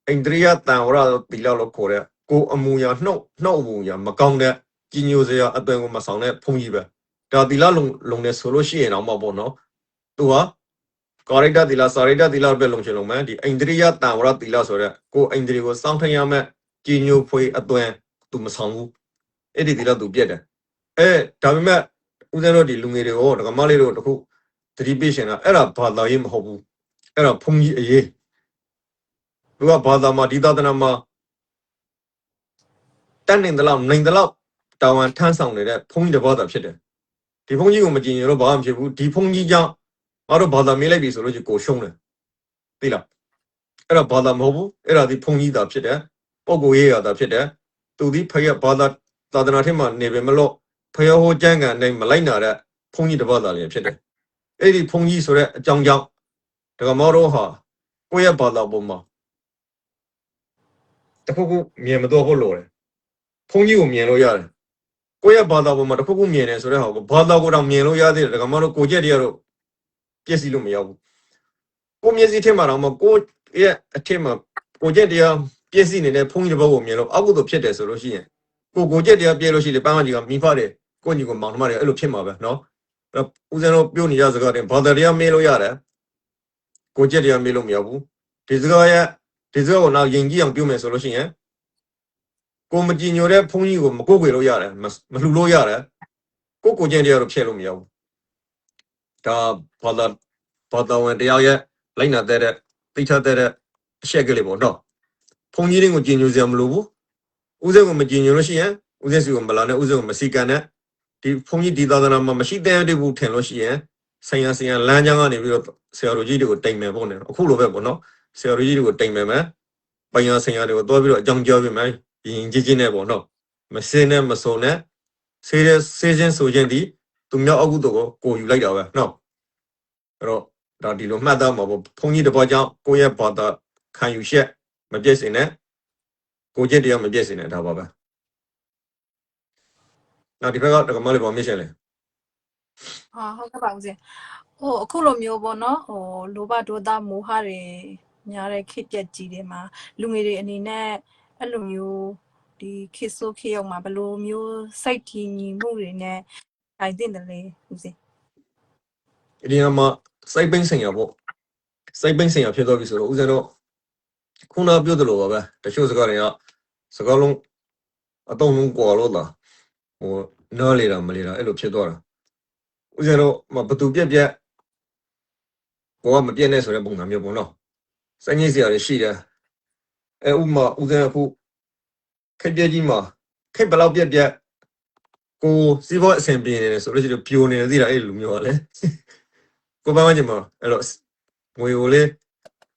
အိန္ဒြိယတန်ဝရတီလာလို့ခေါ်တဲ့ကိုအမူအရာနှုတ်အမူအရာမကောင်းတဲ့ကြီးညိုစရာအသွင်ကိုမဆောင်တဲ့ဖုန်ကြီးပဲဒါတီလာလုံနေဆိုလို့ရှိရင်တော့မပေါ့နော်သူဟာကာရိတတီလာစာရိတတီလာပဲလုံချင်လုံးမယ်ဒီအိန္ဒြိယတန်ဝရတီလာဆိုတဲ့ကိုအိန္ဒြိကိုစောင့်ထရမဲ့ကြီးညိုဖွေအသွင်သူမဆောင်ဘူးအဲ့ဒီတီလာသူပြက်တယ်ဒါပေမဲ့ဦးဇင်းတို့ဒီလူငယ်တွေရောဒကမလေးတို့တခုသတိပေးရှင်တာအဲ့ဒါဘာသာရေးမဟုတ်ဘူးအဲ့ဒါဖုန်ကြီးအရေးသူကဘာသာမှာဒီသာသနာမှာတန်းနေတယ်လို့နိုင်တယ်လို့တာဝန်ထမ်းဆောင်နေတဲ့ဖုန်ကြီးတစ်ပါးသာဖြစ်တယ်ဒီဖုန်ကြီးကိုမကြင်ရတော့ဘာမှမဖြစ်ဘူးဒီဖုန်ကြီးကြောင့်ငါတို့ဘာသာမေးလိုက်ပြီဆိုလို့ရှိရင်ကိုရှုံးတယ်သိလားအဲ့ဒါဘာသာမဟုတ်ဘူးအဲ့ဒါဒီဖုန်ကြီးသာဖြစ်တယ်ပုဂ္ဂိုလ်ရေးရာသာဖြစ်တယ်သူဒီဖယဘာသာသာသနာထဲမှာနေပဲမလို့ဖယဟောကျမ်းကန်နဲ့မလိုက်နာတဲ့ဖုန်ကြီးတစ်ပါးသာလည်းဖြစ်တယ်အဲ့ဒီဖုန်ကြီးဆိုတဲ့အကြောင်းကြောင့်ဒကမောတို့ဟာကိုယ့်ရဲ့ဘာသာပုံမှာတခုခုမြင်မတော့ဖို့လိုတယ်ဖုန်ကြီးကိုမြင်လို့ရတယ်ကိုယ့်ရဲ့ဘာသာပုံမှာတခုခုမြင်တယ်ဆိုတဲ့ဟာကိုဘာသာကိုတော့မြင်လို့ရသေးတယ်ဒကမောတို့ကိုကြက်တရားတို့ပြည့်စည်လို့မရဘူးကိုမျက်စိထဲမှာတော့မကိုရဲ့အထက်မှာကိုကြက်တရားပြည့်စည်နေတဲ့ဖုန်ကြီးတစ်ပုဒ်ကိုမြင်လို့အောက်ကိုဖြစ်တယ်ဆိုလို့ရှိရင်ကိုကြက်တရားပြည့်လို့ရှိတယ်ပန်းမကြီးကမိဖတယ်ကိုညီကိုမောင်နှမတွေအဲ့လိုဖြစ်မှာပဲနော်ဦးဇင်းတို့ပြောနေရစကားတင်ဘာသာတရားမေးလို့ရတယ်ကိုကြက်တရားမေးလို့မရဘူးဒီစကားကိုနောက်ယင်ကြီးအောင်ပြောမယ်ဆိုလို့ရှိရင်ကိုမကြည်ညိုတဲ့ဖုန်းကြီးကိုမကိုးကွယ်လို့ရတယ်မလှူလို့ရတယ်ကိုကြက်တရားတော့ဖြည့်လို့မရဘူးဒါဘာသာဝင်တရားရဲ့လိုက်နာတဲ့သိချတဲ့အချက်ကလေးပေါ့နော်ဖုန်းကြီးတွေကိုကြည်ညိုစရာမလိုဘူးဦးဇင်းကိုမကြည်ညိုလို့ရှိရင်ဦးဇင်းစီကိုမလာနဲ့ဦးဇင်းကိုမစီကန်နဲ့ဒီဖုန်းကြီးဒီသာသနာမှာမရှိတဲ့ဘူးထင်လို့ရှိရင်ဆိုင်ရလမ်းကြောင်းကနေပြီးတော့ဆရာတော်ကြီးတွေကိုတိမ်မယ်ပေါ့နော်အခုလိုပဲပေါ့နော်ဆရာတော်ကြီးတွေကိုတိမ်မယ်ပိုင်ရဆိုင်ရတွေကိုတွားပြီးတော့အကြောင်းကြားပြမယ်ရင်ကြီးနဲ့ပေါ့နော်မစင်းနဲ့မစုံနဲ့ဆေးချင်းဆိုချင်းဒီသူမြောက်အကုသို့ကိုယူလိုက်တာပဲနော်အဲ့တော့ဒါဒီလိုမှတ်သားမှာပေါ့ဘုန်းကြီးတစ်ပါးကြောင့်ကိုယ့်ရဲ့ဘာသာခံယူချက်မပြည့်စင်နဲ့ကိုကျင့်တရားမပြည့်စင်နဲ့ဒါပါပဲနောက်ဒီဘက်ကဒကမလေးပေါ်မြင်ရှင်လေဟုတ်ကဲ့ပါဦးဇင်းအခုလိုမျိုးပေါ့နော်လောဘဒေါသမောဟတွေညားတဲ့ခေတ်ပြက်ကြီးတွေမှာလူငယ်တွေအနေနဲ့အဲ့လိုမျိုးဒီခေတ်ဆိုးခေတ်ရောက်မှာဘယ်လိုမျိုးစိတ်ထီညီမှုတွေနဲ့ထိုင်တင်တယ်လေဦးဇင်းဒီမှာစိုက်ပိန်းဆိုင်ရပေါ့စိုက်ပိန်းဆိုင်ရဖြစ်တော့ပြီဆိုတော့ဦးဇင်းတို့ခုနပြောသလိုပါပဲတချို့စကားတွေကစကားလုံးအတုံးလုံးကွာလို့လားနားလေတာမလေတာအဲ့လိုဖြစ်သွားတာဦးဇင်းတို့ဘသူပြက်ကိုကမပြက်နဲ့ဆိုတဲ့ပုံစံမျိုးပေါ့နော်စိုက်ညစ်စရာတွေရှိတယ်ဥပမာဦးဇင်းအခုခက်ပြက်ကြီးမှာခက်ဘလောက်ပြက်ကိုစီးပွားအဆင်ပြေနေတယ်ဆိုလို့ရှိရင်ပြိုနေတယ်သိတာအဲ့လိုမျိုးပါလေကိုပန်းမကြီးမှာအဲ့တော့ငွေကိုလေ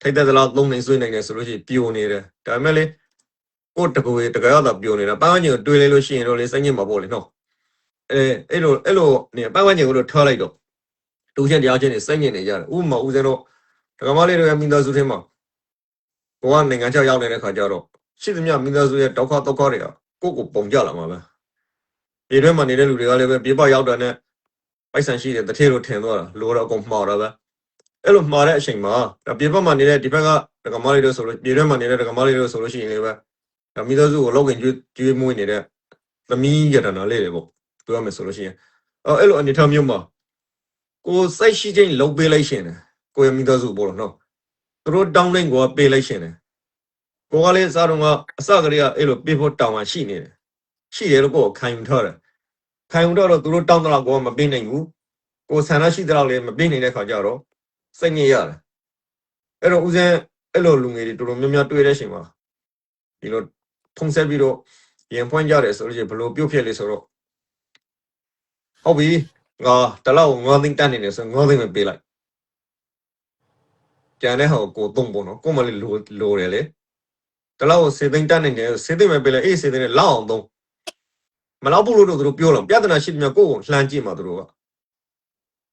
ထိုက်တဲ့လောက်သုံးနေဆွေးနိုင်တယ်ဆိုလို့ရှိရင်ပြိုနေတယ်ဒါပေမဲ့လေကိုတကူတကယ်တော့ပြိုနေတာပန်းမကြီးကိုတွေးလိုက်လို့ရှိရင်တော့လေစိုက်ညစ်မှာပေါ့လေနော်အဲ့လိုနေပန်းမကြီးကိုတော့ထားလိုက်တော့တူချက်တရားချင်းနေစိုက်ညစ်နေကြတယ်ဥပမာဦးဇင်းတို့ဒကမလေးတွေမိသားစုထဲမှာကိုကနိုင်ငံခြားရောက်နေတဲ့ခါကျတော့ရှိသမျှမိသားစုရဲ့ဒုက္ခတွေကကိုပုံကြလာမှာပဲဒီထဲမှာနေတဲ့လူတွေကလည်းပဲပြပရောက်တာနဲ့ပိုက်ဆံရှိတယ်တထေးလိုထင်သွားတာလိုတော့အကုန်မှားတာပဲအဲ့လိုမှားတဲ့အချိန်မှာပြပမှာနေတဲ့ဒီဘက်ကဒကမလေးတို့ဆိုလို့ပြည်ထဲမှာနေတဲ့ဒကမလေးတို့ဆိုလို့ရှိရင်လည်းပဲမိသားစုကိုလောက်ခင်ကျွေးမွေးနေတဲ့သမီးရတနာလေးတွေပေါ့ပြောရမယ်ဆိုလို့ရှိရင်အဲ့လိုအနေထားမျိုးမှာကိုစိတ်ရှိချင်းလုံပေးလိုက်ရှင်တယ်ကိုရမိသားစုပေါ့လို့နော်သူတို့တောင်းလိုက်ကိုပေးလိုက်ရှင်တယ်ကိုကလည်းအစားတော့ကအစကလေးကအဲ့လိုပေးဖို့တောင်းမှရှိနေတယ်ရှိတယ်လို့ကိုခံယူထားတယ်ခံယူတော့သူတို့တောင်းတော့ကိုမပေးနိုင်ဘူးကိုဆန္ဒရှိတော့လည်းမပေးနိုင်တဲ့ခါကျတော့စိတ်ညစ်ရတယ်အဲ့တော့ဦးဇင်းအဲ့လိုလူငယ်တွေတော်တော်များများတွေ့တဲ့အချိန်မှာဒီလိုထုံးဆက်ပြီးတော့ရင်ဖွင့်ကြတယ်ဆိုလို့ရှိရင်ဘလို့ပြုတ်ဖြစ်လေဆိုတော့ဟုတ်ပြီငါတလောက်9သိန်းတန်းနေတယ်ဆို9သိန်းပဲပေးလိုက် ကျန်တဲ့ဟာကိုသုံးပေါ့နော်ကိုမလေးလိုတယ်လေတလောက်စေသိမ့်တတ်နေတယ်စေသိမ့်မဲ့ပဲလေအေးစေသိမ့်နဲ့လောက်အောင်သုံးမလောက်ဘူးလို့တို့ပြောလို့ပြဿနာရှိတယ်များကိုလှမ်းကြည့်မှာတို့က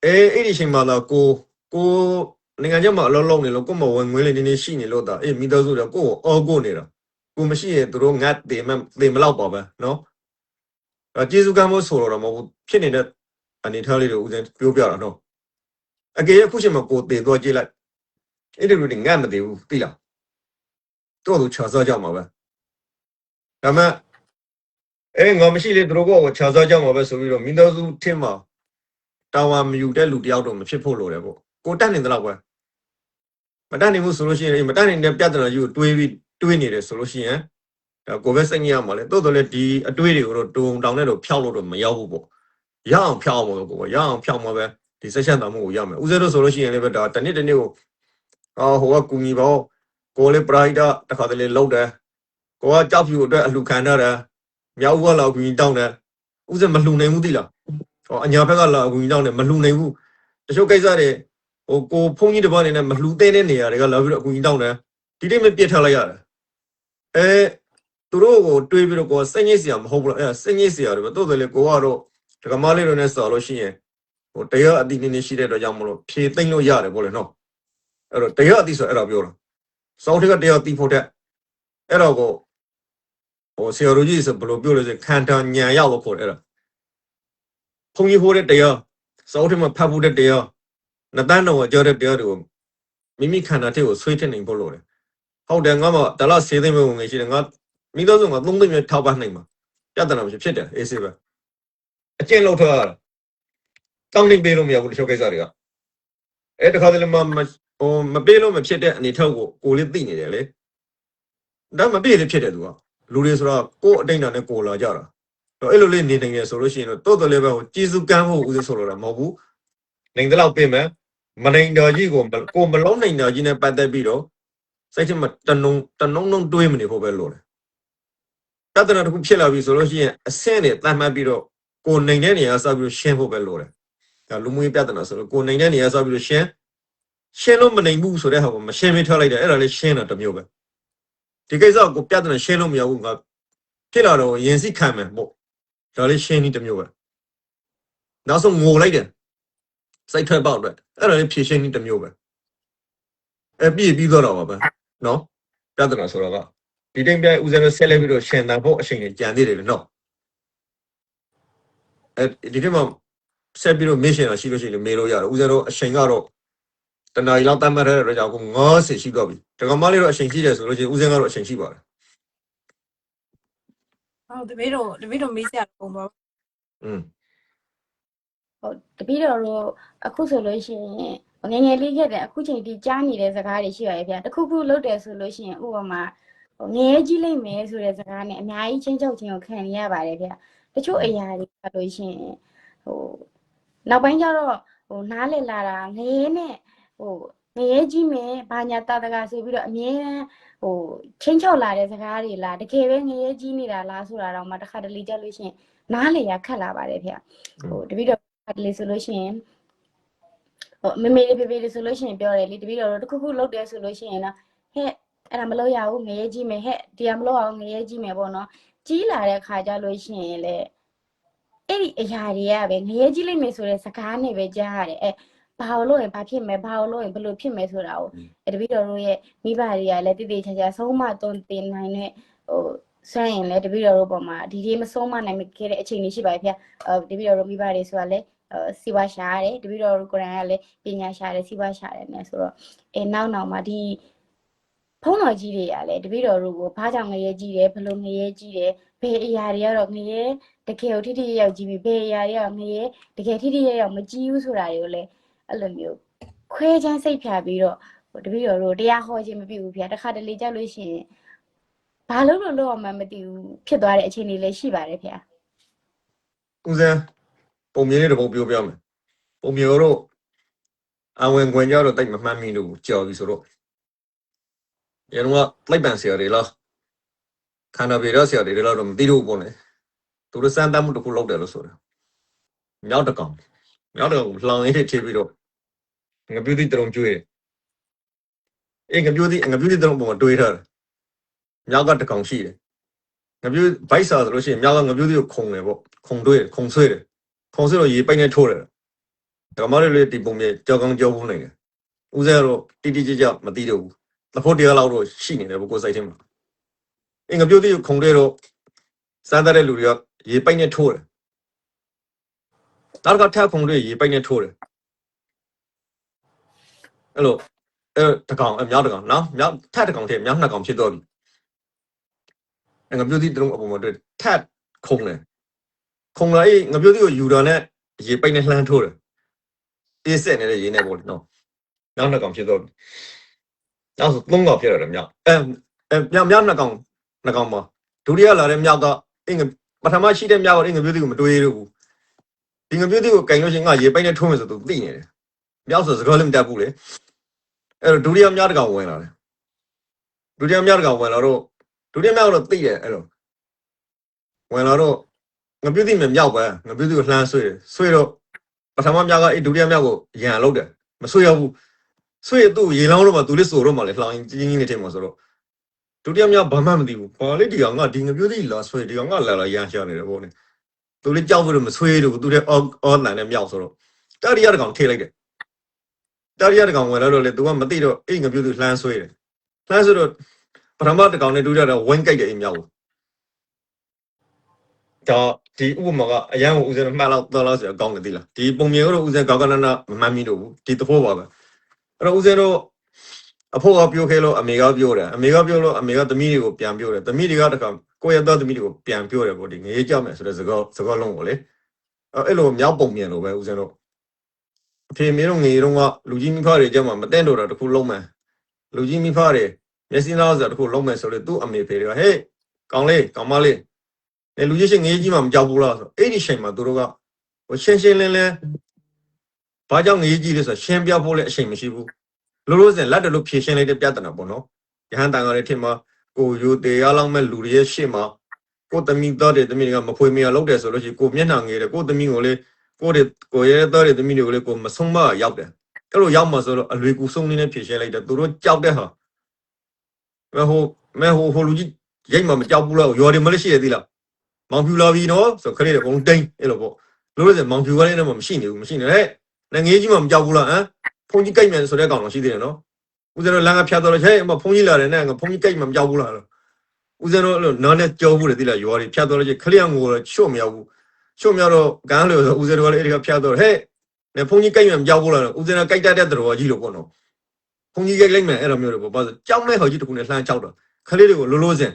အဲ့ဒီချိန်မှာတော့ကိုနိုင်ငံခြားမှာအလုံးလုံးနေလို့ကိုမဝင်ငွေလေးနည်းနည်းရှိနေလို့ဒါအေးမိသားစုတော့ကိုအော်ကိုနေတာကိုမရှိရင်တို့ငတ်တယ်မလောက်ပါပဲနော်ကျေးဇူးကမ်းဖို့ဆိုတော့မဟုတ်ဘူးဖြစ်နေတဲ့အနေထားလေးတွေဦးစင်ပြောပြတာနော်အကေအခုချိန်မှာကိုတည်သွားကြည့်လိုက်အဲ့ဒီလူတွေငတ်မတည်ဘူးသိလားတို့ချာစားကြမှာပဲဒါမှငါမရှိလေတို့ကိုချာစားကြမှာပဲဆိုပြီးတော့မိသားစုထင်မှာတာဝန်မယူတဲ့လူတယောက်တော့မဖြစ်ဖို့လိုတယ်ပေါ့ကိုတက်နေတယ်လို့ပဲမတက်နိုင်ဘူးဆိုလို့ရှိရင်မတက်နိုင်တဲ့ပြဿနာကြီးကိုတွေးနေတယ်ဆိုလို့ရှိရင်ကိုပဲစိတ်ညစ်ရမှာလေတိုးတော်လေဒီအတွေးတွေကိုတော့တုံတောင်နဲ့တော့ဖျောက်လို့တော့မရောက်ဘူးပေါ့ရအောင်ဖျောက်အောင်လို့ကိုရအောင်ဖျောက်မှာပဲဒီဆက်ချက်တော်မှုကိုရမယ်ဦးဇင်းတို့ဆိုလို့ရှိရင်လည်းပဲဒါတနေ့ကိုဟိုကကူညီပေါ့ကိုလေပရိုက်တာတခါတလေလောက်တယ်ကိုကကြောက်ဖြူအတွက်အလှခံထားတယ်မြောက်ဦးကလာကူညီတောင်းတယ်ဦးဇင်းမလှူနိုင်ဘူးသိလားအညာဘက်ကလာကူညီတောင်းတယ်မလှူနိုင်ဘူးတချို့ကိစ္စတွေကိုဖုန်းကြီးတစ်ပတ်နေနဲ့မလှူတဲ့နေရာတွေကလာပြီးတော့အကူကြီးတောင်းတယ်ဒီတိမပြစ်ထားလိုက်ရတယ်သူတို့ကိုတွေးပြီးတော့ကိုစိတ်ညစ်စရာမဟုတ်ဘူးလားစိတ်ညစ်စရာတွေပဲတိုးတယ်လေကိုကတော့ဒကမားလေးတွေနဲ့ဆော်လို့ရှိရင်တရားအတိနေနေရှိတဲ့အတွက်ကြောင့်မလို့ဖြေသိမ့်လို့ရတယ်ပေါ့လေနော်အဲ့တော့တရားအတိဆိုအဲ့ဒါပြောတာစောင်းထက်ကတရားတိဖို့တဲ့အဲ့တော့ကိုဆရာတို့ကြီးဆိုဘယ်လိုပြောလို့ဆိုခန္ဓာညံရောက်လို့ခေါ်တယ်အဲ့ဒါဘုန်းကြီးဟိုတဲ့တရားစောင်းထက်မှာဖတ်ဖို့တဲ့တရားနတန်းတော်ကြောတဲ့တရားတွေကိုမိမိခန္ဓာထဲကိုဆွေးထည့်နိုင်ဖို့လိုတယ်ဟုတ်တယ်ငါမှဒါလားစေသိမ့်ဖို့ငွေရှိတယ်ငါမိသားစုက3သိမ့်ထောက်ပံ့နိုင်မှာပြဿနာမရှိဖြစ်တယ်အေးစေးပဲအကျင့်လောက်ထားတာတောင်းနေပေးလို့မရဘူးတချို့ကိစ္စတွေကတခါတလေမှမပေးလို့မဖြစ်တဲ့အနေထောက်ကိုလေးသိနေတယ်လေဒါမပေးလည်းဖြစ်တယ်သူကလူတွေဆိုတော့ကိုယ်အတိတ်နဲ့ကိုလာကြတာတော့အဲ့လိုလေးနေနေရဆိုလို့ရှိရင်တော့တော်တော်လေးပဲကျေးဇူးကမ်းဖို့ဦးဆိုလို့တာမဟုတ်ဘူးနိုင်တဲ့လောက်ပြင်မယ်မနိုင်တော်ကြီးကိုမလုံးနိုင်တော်ကြီးနဲ့ပတ်သက်ပြီးတော့စိတ်ချမှာတနုံတွေးမနေဖို့ပဲလို့တယ်တတနာတစ်ခုဖြစ်လာပြီဆိုလို့ရှိရင်အဆင့်နဲ့တတ်မှတ်ပြီးတော့ကိုနိုင်တဲ့နေရာစပြီးရှင်းဖို့ပဲလို့တယ်ဒါလူမှုရေးပြဿနာဆိုတော့ကိုနိုင်တဲ့နေရာစပြီးရှင်းလို့မနိုင်ဘူးဆိုတဲ့ဟာကိုမရှင်းမထားလိုက်တယ်အဲ့ဒါလေးရှင်းတာတစ်မျိုးပဲဒီကိစ္စကိုပြဿနာရှင်းလို့မရဘူးငါဖြစ်လာတော့ရင်စိခံမယ်ပေါ့ဒါလေးရှင်းနေတစ်မျိုးပဲနောက်ဆုံးငိုလိုက်တယ်စိတ်ထွက်ပေါက်အတွက်အဲ့ဒါလေးဖြည့်ရှင်းနေတစ်မျိုးပဲပြီးတော့ပါပဲနော်ပြဿနာဆိုတော့ကဒီတိုင်းပြဦးဇင်းတို့ဆက်လက်ပြီးတော့ရှင်းတာဖို့အချိန်ကြီးကြံသေးတယ်နော်ဒီထဲမှာဆက်ပြီးတော့ mission ရှိလို့ရှိရင်မေးလို့ရတယ်ဦးဇင်းတို့အချိန်ကတော့တနားရီလောက်တတ်မှတ်ရတဲ့ကြောင့်ကို90ရှိတော့ပြီတကယ်မှလေးတော့အချိန်ရှိတယ်ဆိုလို့ရှိရင်ဦးဇင်းကတော့အချိန်ရှိပါတယ်ဟုတ်တပည့်တို့မေးစရာပုံတော့ဟုတ်တပည့်တော်တို့အခုဆိုလို့ရှိရင်ငယ်လေးခဲ့တယ်အခုချိန်ထိကြားနေတဲ့စကားတွေရှိရရဲ့ဗျာတခုခုလုပ်တယ်ဆိုလို့ရှိရင်ဥပမာငယ်ကြီးလိုက်မယ်ဆိုတဲ့စကားနဲ့အများကြီးချင်းချုပ်ချင်းကိုခံရပါတယ်ဗျာတချို့အရာတွေဆိုလို့ရှိရင်နောက်ပိုင်းကျတော့နားလည်လာတာငယ်နဲ့ငရဲကြီးမယ်ဘာညာတာတကာဆိုပြီးတော့အမြဲတမ်းချင်းချောက်လာတဲ့စကားတွေလားတကယ်ပဲငရဲကြီးနေတာလားဆိုတာတော့မှတစ်ခါတလေကြလို့ရှိရင်နားလေရခက်လာပါတယ်ဗျတပည့်တော်တစ်ခါတလေဆိုလို့ရှိရင်မေမေလေးဖေဖေလေးဆိုလို့ရှိရင်ပြောတယ်လေတပည့်တော်တို့တစ်ခုခုလုပ်တယ်ဆိုလို့ရှိရင်တော့ဟဲ့အဲ့ဒါမလုပ်ရဘူးငရဲကြီးမယ်ဟဲ့ဒီကမလုပ်အောင်ငရဲကြီးမယ်ပေါ့နော်ကြီးလာတဲ့ခါကြလို့ရှိရင်လေအဲ့ဒီအရာတွေကပဲငရဲကြီးလိမ့်မယ်ဆိုတဲ့စကားနဲ့ပဲကြားရတယ်ဘာလို့ရင်ဘာဖြစ်မယ်ဘာလို့ရင်ဘယ်လိုဖြစ်မယ်ဆိုတာကိုတပည့်တော်တို့ရဲ့မိဘတွေကလည်းတည်တည်ချာချာဆုံးမသွန်သင်နိုင်တဲ့ဆွမ်းရင်လည်းတပည့်တော်တို့ပေါ်မှာဒီမဆုံးမနိုင်ခဲ့တဲ့အချိန်လေးရှိပါရဲ့ဗျတပည့်တော်တို့မိဘတွေဆိုတာလည်းစီဝါရှာရတယ်တပည့်တော်တို့ကိုယ်တိုင်ကလည်းပညာရှာတယ်စီဝါရှာတယ်နဲ့ဆိုတော့နောက်မှာဒီဖုန်းတော်ကြီးတွေကလည်းတပည့်တော်တို့ကိုဘာကြောင့်ငရဲကြီးတယ်ဘယ်လိုငရဲကြီးတယ်ဘယ်အရာတွေကတော့ငရဲတကယ်ကိုထိထိရောက်ကြီးပြီဘယ်အရာတွေကငရဲတကယ်ထိထိရောက်မကြီးဘူးဆိုတာတွေကိုလည်းအဲ့လိုမျိုးခွဲချမ်းစိတ်ဖြာပြီးတော့တပည့်တော်တို့တရားဟောခြင်းမပြုဘူးဗျာတခါတလေကြောက်လို့ရှိရင်ဘာလို့အောင်မှမသိဘူးဖြစ်သွားတဲ့အခြေအနေလေးရှိပါတယ်ဗျာဦးဇင်းပုံမြင်လေးတစ်ပုံပြောပြမယ်ပုံမြင်တော့အဝင်ခွင်ကြတော့တိတ်မမှန်မိလို့ကြော်ပြီဆိုတော့ရန်ကလိုက်ပန်ဆရာတွေလားခန္ဓာပြေရဆရာတွေလားတော့မသိလို့ပေါ့လေသူတို့စမ်းသပ်မှုတစ်ခုလုပ်တယ်လို့ဆိုတာမြောက်တကောင်လှောင်ရေးထိပြီးတော့ငါပြူတိတုံကျွေး အေးငပြိုးဒီတုံးပုံတွေးထားတယ်မြောက်ကတကောင်ရှိတယ်ငပြိုးဘိုက်စာဆိုလို့ရှိရင်မြောက်ကငပြိုးဒီကိုခုံတယ်ပေါ့ခုံတွေးခုံဆွဲတယ်ခုံဆွဲတော့ရေပိတ်နဲ့ထိုးတယ်ဒါမှမဟုတ်လေဒီပုံမြေကြောက်ကောင်းကြောက်ဘူးနေတယ်ဦးဇဲတော့တိကြမသိတော့ဘူးသဖို့တရားလောက်တော့ရှိနေတယ်ဘကိုစိတ်ထဲမှာအေးငပြိုးဒီကိုခုံတွေတော့စမ်းတဲ့လူတွေကရေပိတ်နဲ့ထိုးတယ်နောက်ကထပ်ခုံတွေရေပိတ်နဲ့ထိုးတယ်အဲ့လိုတကောင်မြောက်တကောင်နော်မြောက်ထပ်တကောင်ထဲမြောက်နှစ်ကောင်ဖြစ်တော့ပြီငပြိုးဒီတုံးအပေါ်မှာတွေ့ထပ်ခုံတယ်ခုံလာအေးငပြိုးဒီကိုယူတာနဲ့ရေပိတ်နဲ့လှမ်းထိုးတယ်အေးဆက်နေတဲ့ရေနဲ့ပေါ့နော်မြောက်နှစ်ကောင်ဖြစ်တော့ပြီနောက်ဆိုသုံးကောင်ဖြစ်ရတယ်မြောက်မြောက်နှစ်ကောင်ပါဒုတိယလာတဲ့မြောက်ကအေးပထမရှိတဲ့မြောက်ကအေးငပြိုးဒီကိုမတွေးတော့ဘူးဒီငပြိုးဒီကိုကင်လို့ရှိရင်ငါရေပိတ်နဲ့ထိုးမယ်ဆိုသူသိနေတယ်မြောက်ဆိုစကားလည်းမတတ်ဘူးလေအဲ့တော့ဒုတိယမြောက်တကောင်ဝင်လာတယ်ဒုတိယမြောက်တကောင်ဝင်လာတော့ဒုတိယမြောက်တော့သိတယ်အဲ့လိုဝင်လာတော့ငပြိုးဒီမြောက်ပဲငပြိုးဒီကိုလှမ်းဆွဲတော့ပထမမြောက်ကအေးဒုတိယမြောက်ကိုရန်လောက်တယ်မဆွဲရဘူးဆွဲသူ့ရေလောင်းတော့မှသူလေးစိုးတော့မှလေလှောင်းကြီးနေတယ်မှာဆိုတော့ဒုတိယမြောက်ဘာမှမသိဘူးဘာလဲဒီကောင်ကဒီငပြိုးဒီလာဆွဲဒီကောင်ကလာရန်ရှာနေတယ်ပေါ့လေသူလေးကြောက်ပြီးတော့မဆွဲတော့သူတဲ့အော်လန်နဲ့မြောက်ဆိုတော့တတိယတကောင်ထည့်လိုက်တယ်တတိယတကောင်ဝင်လာတော့လေသူကမသိတော့အေးငပြိုးသူလှမ်းဆွဲတယ်လှမ်းဆိုတော့ပထမတကောင်နဲ့ဒုတိယတကောင်ဝင်းကြိုက်တယ်အိမ်မြောက်ကိုဒါဒီဥပမာကအရန်ကိုဦးစင်းမှတ်လောက်တော့ဆိုအကောင်းတယ်သိလားဒီပုံမြင်တော့ဦးစင်းကောက်ကနနမမှန်မိတော့ဘူးဒီသဘောပါပဲအဲ့တော့ဦးစင်းတို့အဖို့ကပြောခဲ့လို့အမေကပြောတယ်အမေကပြောလို့အမေကသမီးတွေကိုပြန်ပြောတယ်သမီးတွေကတခါကိုယ့်ရဲ့သားသမီးတွေကိုပြန်ပြောတယ်ပေါ့ဒီငရေကြောက်မယ်ဆိုတဲ့စကားလုံးကိုလေအဲ့လိုမြောက်ပုံမြင်လို့ပဲဦးစင်းတို့အဖေမေတို့ငရေတော့ကလူကြီးမိဖတွေကြောက်မှမတဲ့တော့တာတခုလုံးမယ်လူကြီးမိဖတွေမျက်စိသားဆိုတခုလုံးမယ်ဆိုလေသူ့အမေဖေတွေကဟေးကောင်လေးကောင်မလေးလူကြီးရှင်ငရေကြီးမှမကြောက်ဘူးလားဆိုအဲ့ဒီချိန်မှာသူတို့ကရှင်းလင်းဘာကြောင့်ငရေကြီးလဲဆိုရှင်းပြဖို့လည်းအချိန်မရှိဘူးလို့စင်လက်တလို့ဖြည့်ရှင်းလိုက်တဲ့ပြဿနာပေါ့နော်ရဟန်းတန်ကလည်းထင်မှာကိုယူတေရလောက်မဲ့လူတွေရဲ့ရှေ့မှာကိုသမီးသားတွေသမီးတွေကမဖွေမရလောက်တယ်ဆိုလို့ရှိရင်ကိုမျက်နှာငယ်တယ်ကိုသမီးကိုလေကိုရဲ့သားတွေသမီးတွေကိုလေကိုမဆုံးမရောက်တယ်အဲ့လိုရောက်မှဆိုတော့အလွေကူဆုံးလေးနဲ့ဖြည့်ရှင်းလိုက်တယ်သူတို့ကြောက်တဲ့ဟာမဲဟိုလူကြီးရိတ်မှမကြောက်ဘူးလားရော်တယ်မလို့ရှိရသေးလားမောင်ဖြူလာပြီနော်ဆိုခလေးတွေဘုံတိန်အဲ့လိုပေါ့လို့စင်မောင်ဖြူကလည်းတော့မရှိနေဘူးမရှိနေလေငေးကြီးမှမကြောက်ဘူးလားဟမ်ဖုန်ကြီးကြိုက်မယ်ဆိုတဲ့ကောင်တော့ရှိသေးတယ်နော်ဦးဇင်းတို့လမ်းကဖြတ်တော့ဟဲ့ဖုန်ကြီးလာတယ်နဲ့ဖုန်ကြီးကြိုက်မှမကြောက်ဘူးလားဦးဇင်းတို့အဲ့လိုနားနဲ့ကြောဘူးလေသိလားရွာတွေဖြတ်တော့လေခလေးငိုတော့ချွတ်မရောက်ဘူးချွတ်မရောက်တော့ကန်းလို့ဆိုဦးဇင်းတို့ကလည်းအဲ့ဒီကဖြတ်တော့ဟဲ့နဲ့ဖုန်ကြီးကြိုက်မှမကြောက်ဘူးလားဦးဇင်းကကြိုက်တတ်တဲ့တော်ကြီးလို့ပေါ့နော်ဖုန်ကြီးကြိုက်လိုက်မယ်အဲ့လိုမျိုးတွေပေါ့ဘာလို့ကြောက်မဲ့ဟော်ကြီးတခုနဲ့လှမ်းချောက်တော့ခလေးတွေကိုလို့စင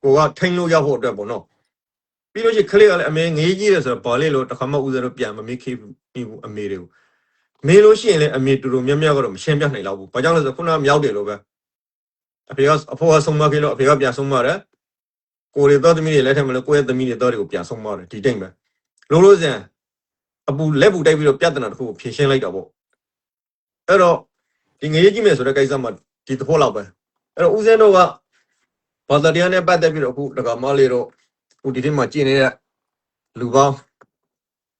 ်ကိုကထိန်လို့ရောက်ဖို့အတွက်ပေါ့နော်ပြီးလို့ရှိရင်ခလေးကလည်းအမေငေးကြီးတယ်ဆိုတော့ဘာလဲလို့တခါမှဦးဇင်းတို့ပြန်မမေးခေဘူးအမေတွေကိုမေးလို့ရှိရင်လည်းအမေတူတူမြတ်မြတ်ကတော့မရှင်းပြနိုင်တော့ဘူးဘာကြောင့်လဲဆိုခုနကမြောက်တယ်လို့ပဲအဖေကအဖိုးကဆုံးမခဲ့လို့အဖေကပြန်ဆုံးမတယ်ကိုရီတော်သမီးတွေလက်ထက်မှာလည်းကိုယ့်ရဲ့သမီးတွေတော်တွေကိုပြန်ဆုံးမတယ်ဒီတိတ်ပဲလို့စင်အပူလက်ပူတိုက်ပြီးတော့ပြဿနာတစ်ခုကိုဖြေရှင်းလိုက်တော့ပေါ့အဲ့တော့ဒီငရေကြီးမယ်ဆိုတဲ့ကိစ္စမှာဒီသဘောလောက်ပဲအဲ့တော့ဦးဇင်းတို့ကဘာသာတရားနဲ့ပတ်သက်ပြီးတော့အခုတက္ကမလေးတော့အခုဒီထဲမှာကျင့်နေတဲ့လူပေါင်း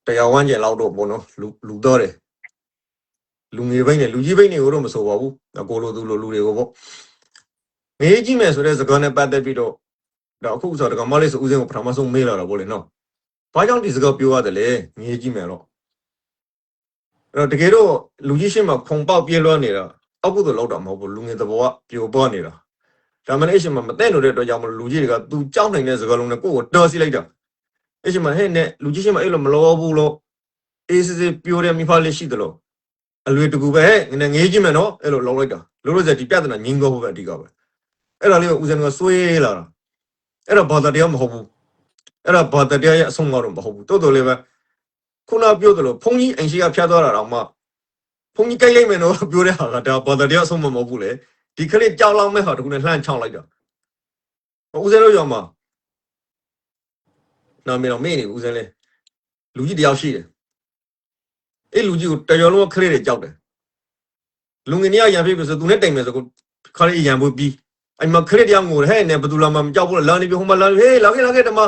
100ဝန်းကျင်လောက်တော့ပေါ့နော်လူတော်တယ်လူငယ်ဘိန်းနဲ့လူကြီးဘိန်းတွေကိုတော့မဆိုပါဘူးကိုလိုသူလိုလူတွေကိုပေါ့ငရေကြီးမယ်ဆိုတဲ့စကားနဲ့ပတ်သက်ပြီးတော့ဒါအခုဆိုတော့တက္ကမလေးဆိုဦးဇင်းကိုပထမဆုံးမေးလာတာပေါ့လေနော်ဘာကြောင့်ဒီစကားပြောရတယ်လဲငရေကြီးမယ်တော့အဲ့တော့တကယ်တော့လူကြီးရှင်းမှာဖုံပေါက်ပြေးလွှမ်းနေတာအောက်ကုသိုလ်လောက်တာမဟုတ်ဘူးလူငယ်သဘောကပြိုပွားနေတာဒါမှလည်းအရှင်မတဲ့လို့တဲ့အတွက်ကြောင့်မလို့လူကြီးတွေကသူကြောက်နိုင်တဲ့စကားလုံးနဲ့ကိုယ့်ကိုတော်စီလိုက်တာအရှင်မဟဲ့နဲ့လူကြီးရှင်းမအဲ့လိုမလောဘူးလို့အေးစစ်ပြိုးတဲ့မိဖလေးရှိတယ်လို့အလွေတကူပဲဟဲ့ငေးကြီးမယ်နော်အဲ့လိုလောက်လိုက်တာလို့ဆိုဒီပြဿနာငင်းကောဖို့ပဲအဓိကပဲအဲ့ဒါလေးကိုဦးဇင်းကဆွေးလာတာအဲ့တော့ဘာသာတရားမဟုတ်ဘူးအဲ့ဒါဘာသာတရားရဲ့အဆုံးအမတော့မဟုတ်ဘူးတိုးတိုးလေးပဲခုနပြောသလိုဘုန်းကြီးအိမ်ရှိကဖျားသွားတာတော့မှဘုန်းကြီးကြိုက်လိုက်မယ်နော်ပြောတဲ့ဟာကဒါဘာသာတရားအဆုံးမမဟုတ်ဘူးလေဒီခလေးကြောက်လောက်မဲ့ဟာတခုနဲ့လှမ်းချောင်းလိုက်တာဦးဇင်းတို့ရောမှာနာမည်တော့မေ့နေဦးဇင်းလေးလူကြီးတယောက်ရှိတယ်အဲ့လူကြီးကိုတရော်လုံးခလေးတွေကြောက်တယ်လူငယ်ကြီးရံပြည့်ပြီဆိုသူနဲ့တိုင်မယ်ဆိုခလေးရံဖို့ပြီးအဲ့မှာခလေးတယောက်ငိုတယ်ဟဲ့နဲ့ဘယ်သူလာမှမကြောက်ဘူးလားလာနေပြီဟိုမှာလာဟေးလာခဲ့တမ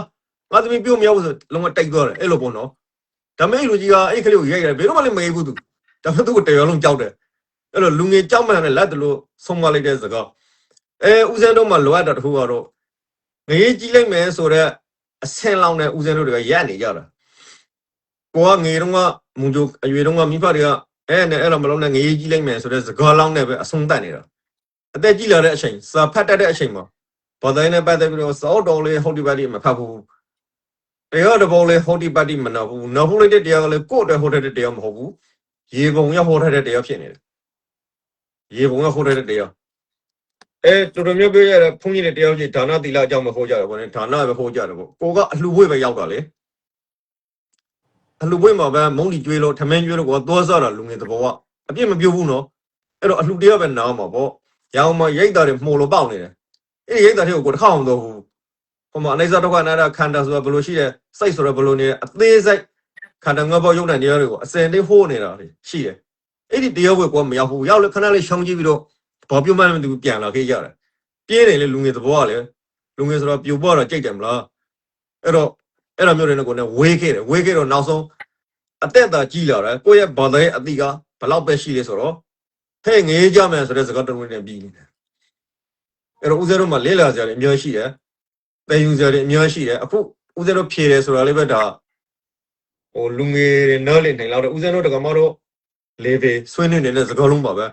ငါသမီးပြုတ်မရောက်ဘူးဆိုလုံးဝတိုက်သွားတယ်အဲ့လိုပေါ့နော်ဒါမဲ့လူကြီးကအဲ့ခလေးကိုရိုက်ရတယ်ဘယ်တော့မှလည်းမငယ်ဘူးသူဒါပေမဲ့သူ့ကိုတရော်လုံးကြောက်တယ် အဲ့လိုလူငယ်ကြောက်မှန်နဲ့လက်တလို့ဆုံးမလိုက်တဲ့စကားဦးစင်းတို့မှလိုအပ်တာတခုကတော့ငရေကြီးလိုက်မယ်ဆိုတော့အဆင်လောင်းတဲ့ဦးစင်းတို့တွေကရက်နေကြတာကိုကငရေတော့ကမုံကြအရွေတော့ကမိဖတွေကနဲ့အဲ့လိုမလုံးနဲ့ငရေကြီးလိုက်မယ်ဆိုတော့စကားလောင်းနဲ့ပဲအဆုံးတတ်နေတာအသက်ကြီးလာတဲ့အချိန်စာဖတ်တတ်တဲ့အချိန်မှာဘာသာရေးနဲ့ပတ်သက်ပြီးတော့စောတော်လေးဟောဒီပါတီမဖတ်ဘူးတရားတော်လေးဟောဒီပါတီမနာဘူးနောက်ဖို့လိုက်တဲ့တရားကလည်းကိုယ့်အတွက်ဟောတဲ့တရားမဟုတ်ဘူးရေပုံရဟောတဲ့တရားဖြစ်နေတယ်ရေပုံရဟောတဲ့တရားတော်တော်မျိုးပြောရတဲ့ဘုန်းကြီးတွေတရားကြီးဒါနသီလအကြောင်းမဟောကြတော့ဘူးနဲ့ဒါနပဲဟောကြတယ်ပေါ့ကိုကအလှူဘွေပဲရောက်တာလေအလှူဘွေမှာပဲမုံလီကျွေးလို့ထမင်းကျွေးလို့ကိုသွားစားတာလူငယ်သဘောကအပြစ်မပြုတ်ဘူးနော်အဲ့တော့အလှူတရားပဲနားမှာပေါ့ရောင်မှာရိတ်တာတွေမှုလို့ပေါက်နေတယ်အဲ့ဒီရိတ်တာတွေကိုကိုတစ်ခါအောင်တော့ဘူးဟိုမှာအနေစာတော့ကနာတာခန္ဓာဆိုတာဘယ်လိုရှိတယ်စိတ်ဆိုတော့ဘယ်လိုနေအသေးစိတ်ခန္ဓာငါးပါးယုံတဲ့တရားတွေကိုအစင်လေးဟိုးနေတာလေရှိတယ်အဲ့ဒီတရားဝက်ကိုမရောက်ဘူးရောက်လေခဏလေးရှောင်းကြည့်ပြီးတော့ဘာပြောမှန်းမသိဘူးပြန်လာခဲ့ကြတယ်ပြင်းတယ်လေလူငယ်သဘောကလေလူငယ်ဆိုတော့ပြိုပေါ်တော့ကြိတ်တယ်မလားအဲ့တော့မျိုးတွေကိုလည်းဝေးခဲ့တော့နောက်ဆုံးအသက်သာကြီးလာတယ်ကိုယ့်ရဲ့ဘာသာရဲ့အတိကဘလောက်ပဲရှိလေဆိုတော့ဟဲ့ငေးကြမယ်ဆိုတဲ့စကားတရုံးနဲ့ပြီးနေတယ်အဲ့တော့ဦးဇင်းတို့မှလေးလာကြတယ်အများရှိတယ်တည်ယူကြတယ်အများရှိတယ်အခုဦးဇင်းတို့ဖြေတယ်ဆိုတာလေးပဲဒါဟိုလူငယ်တွေနားလည်နိုင်လောက်တယ်ဦးဇင်းတို့တကမတော့လေးပဲဆွေးနွေးနေတဲ့စကားလုံးပါပဲ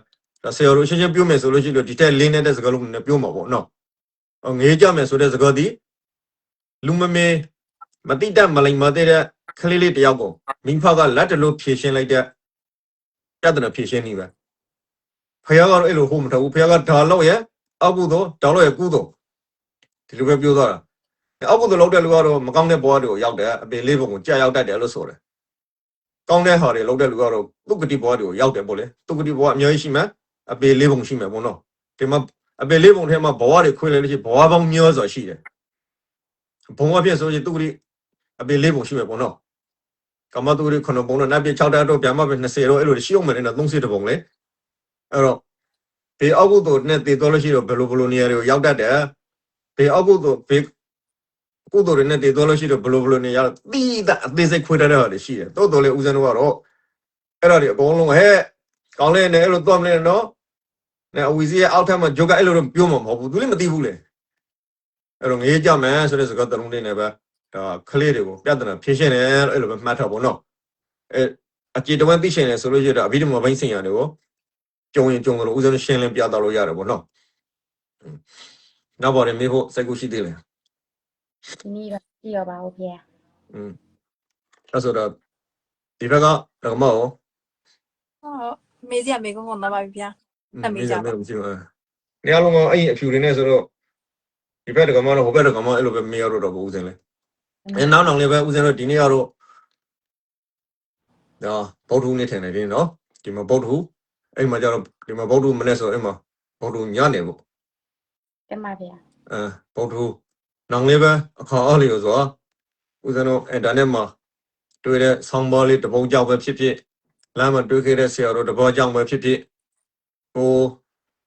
ဒါဆရာတို့ရှင်းရှင်းပြောမယ်ဆိုလို့ရှိရင်ဒီတက်လင်းနေတဲ့စကားလုံးနဲ့ပြောမှာပေါ့နော်ငေးကြမယ်ဆိုတဲ့စကားဒီလူမမေမတိတတ်မလိမ်မသေးတဲ့ခလေးလေးတယောက်ကိုမိဖကလက်တလို့ဖြည့်ရှင်းလိုက်တဲ့ပြဿနာဖြည့်ရှင်းနေပဲဖခင်ကတော့အဲ့လိုဟုတ်မထဘူးဖခင်ကဒါလောက်ရဲ့အောက်ကုသို့ဒါလောက်ရဲ့ကုသို့ဒီလိုပဲပြောသွားတာအောက်ကုသို့လောက်တဲ့လူကတော့မကောင်းတဲ့ဘဝတွေကိုရောက်တယ်အပေလေးဘုံကိုကြာရောက်တတ်တယ်လို့ဆိုတယ်ကောင်းတဲ့ဟာတွေလောက်တဲ့လူကတော့သူကတိဘဝတွေကိုရောက်တယ်ပေါ့လေသူကတိဘဝအများကြီးရှိမှအပေလေးဘုံရှိမှာပေါ့နော်ဒီမှာအပေလေးဘုံထဲမှာဘဝတွေခွေးလိုက်လို့ရှိဘဝပေါင်းများစွာရှိတယ်ဘုံအဖြစ်ဆိုရင်သူကတိအပေလေးဘုံရှိမှာပေါ့နော်ကမ္မတူရီခုနဘုံနဲ့နတ်ပြ6တက်တော့ပြန်မပဲ20တော့အဲ့လိုရှိအောင်မယ်နဲ့30တဘုံလေအဲ့တော့ဒီအောက်ကုသို့နဲ့တည်တော်လို့ရှိတော့ဘယ်လိုနေရာတွေကိုရောက်တတ်တယ်ဒီအောက်ကုသို့ဒီကုသိုလ်တွေနဲ့တည်တော်လို့ရှိတော့ဘယ်လိုနေရာတိတာအသေးစိတ်ခွေးတဲ့ဟာတွေရှိတယ်တော်တော်လေးဦးဇင်းတို့ကတော့အဲ့ဒါတွေအကုန်လုံးဟဲ့ကောင်းလေးနဲ့အဲ့လိုသွားမလဲနော်နဲ့အဝီစီရဲ့အောက်ထပ်မှာဂျိုကအဲ့လိုတော့ပြောမှာမဟုတ်ဘူးသူလည်းမသိဘူးလေအဲ့တော့ငေးကြမယ်ဆိုတဲ့စကားတလုံးလေးနဲ့ပဲဒါကလေးတွေကိုပြဿနာဖြေရှင်းတယ်အဲ့လိုပဲမှတ်ထားပါတော့အကြေတဝမ်းသိရှင်တယ်ဆိုလို့ရှိတော့အဘိဓမ္မာဘိန်းစင်ရတယ်ကိုကြုံရင်ကြုံလို့ဦးဇင်းရှင်းလင်းပြသလို့ရတယ်ပေါ့နော်နောက်ပါတယ်မေးဖို့စိတ်ကူးရှိသေးတယ်ဒီနေ့တော့ကြည့်ရပါဦးဖေအဲ့ဆိုတော့ဒီဘက်ကဓမ္မရောမေးစရာမေးခွန်းတော့ပါပြီဗျာမေးကြပါဦးနေရာလုံးကအဲ့အဖြူတွေနဲ့ဆိုတော့ဒီဘက်ဓမ္မတော့ဟိုဘက်ဓမ္မအဲ့လိုပဲမေးရတော့ဦးဇင်းလေနောက်လေးပဲဦးဇင်းတို့ဒီနေ့ကတော့ဒါဗုဒ္ဓဟူးနေ့ထင်တယ်ဒီနော်ဒီမှာဗုဒ္ဓဟူးအဲ့မှာကျတော့ဒီမှာဗုဒ္ဓဟူးမနေ့ဆိုအဲ့မှာဗုဒ္ဓဟူးညနေပေါ့တင်ပါဗျာဗုဒ္ဓဟူးနောက်လေးပဲအခါအားလေးဆိုတော့ဦးဇင်းတို့အင်တာနက်မှာတွေ့တဲ့ဆောင်းပါးလေးတပုတ်ကြောက်ပဲဖြစ်ဖြစ်လမ်းမှာတွေ့ခဲ့တဲ့ဆရာတို့တပုတ်ကြောက်ပဲဖြစ်ဖြစ်ဟို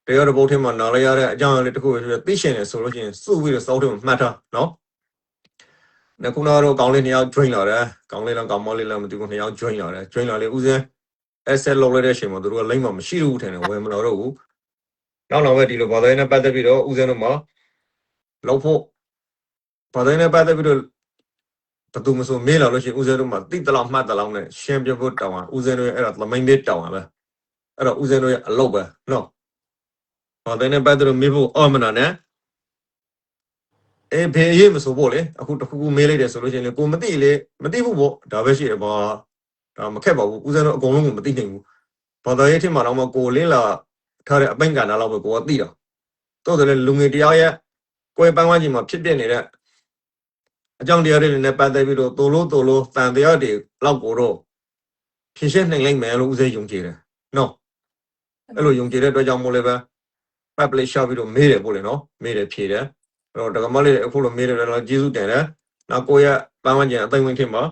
တရားတပုတ်ထဲမှာနားလိုက်ရတဲ့အကြောင်းအရာလေးတစ်ခုပဲသိရှင်တယ်ဆိုလို့ရှိရင်စုပြီးတော့စောက်တယ်မှတ်ထားနော်နောက်ခုနကတော့ကောင်းလေး2ယောက် join လာတယ်ကောင်းလေးလားကောင်းမလေးလားမသိဘူး2ယောက် join လာတယ် join လာလေဦးဇင်း asset လောက်လိုက်တဲ့အချိန်မှာသူတို့ကလိမ့်မှမရှိဘူးထင်တယ်ဝယ်မလာတော့ဘူးနောက်ပဲဒီလိုဘာသာရေးနဲ့ပတ်သက်ပြီးတော့ဦးဇင်းတို့မှာလောက်ဖို့ဘာသာရေးနဲ့ပတ်သက်ပြီးတော့ဘယ်သူမှဆိုမေးလာလို့ရှိရင်ဦးဇင်းတို့မှာတိတလောက်မှတ်တလောက်နဲ့ရှင်းပြဖို့တောင်းအောင်ဦးဇင်းတို့ရဲ့အဲ့ဒါသမိုင်းလေးတောင်းအောင်ပဲအဲ့တော့ဦးဇင်းတို့ရဲ့အလုပ်ပဲနော်ဘာသာရေးနဲ့ပတ်သက်လို့မေးဖို့အော်မနာနဲ့ဖေးရေးမဆိုဖို့လေအခုတခုခုမေးလိုက်တယ်ဆိုလို့ရှိရင်ကိုမသိဘူးပေါ့ဒါပဲရှိတယ်ဘာဒါမခက်ပါဘူးဦးဇင်းတို့အကုန်လုံးကိုမသိနိုင်ဘူးဘာသာရေးထင်မှာတော့မကိုလင်းလာထားတဲ့အပိုင်းကဏ္ဍလောက်ပဲကိုကသိတော့တိုးတယ်လေလူငယ်တရားရဲ့ကိုယ်ပန်းဝန်းကျင်မှာဖြစ်ပြနေတဲ့အကြောင်းတရားတွေနဲ့ပတ်သက်ပြီးတော့တိုးလို့တန်တရားတွေလောက်ကိုတော့ဖြည့်ရှင်းနိုင်လိမ့်မယ်လို့ဦးဇင်းယုံကြည်တယ်နော်အဲ့လိုယုံကြည်တဲ့အတွက်ကြောင့်မို့လဲပဲ publish ရှောက်ပြီးတော့မေးတယ်ပို့လေနော်မေးတယ်ဖြေတယ်အဲ့တော့ဒကမလေးအခုလိုမေးတယ်လားကျေးဇူးတင်တယ်နောက်ကိုရဲ့ပန်းဝန်းကျင်အသိဝင်ထင်မှာ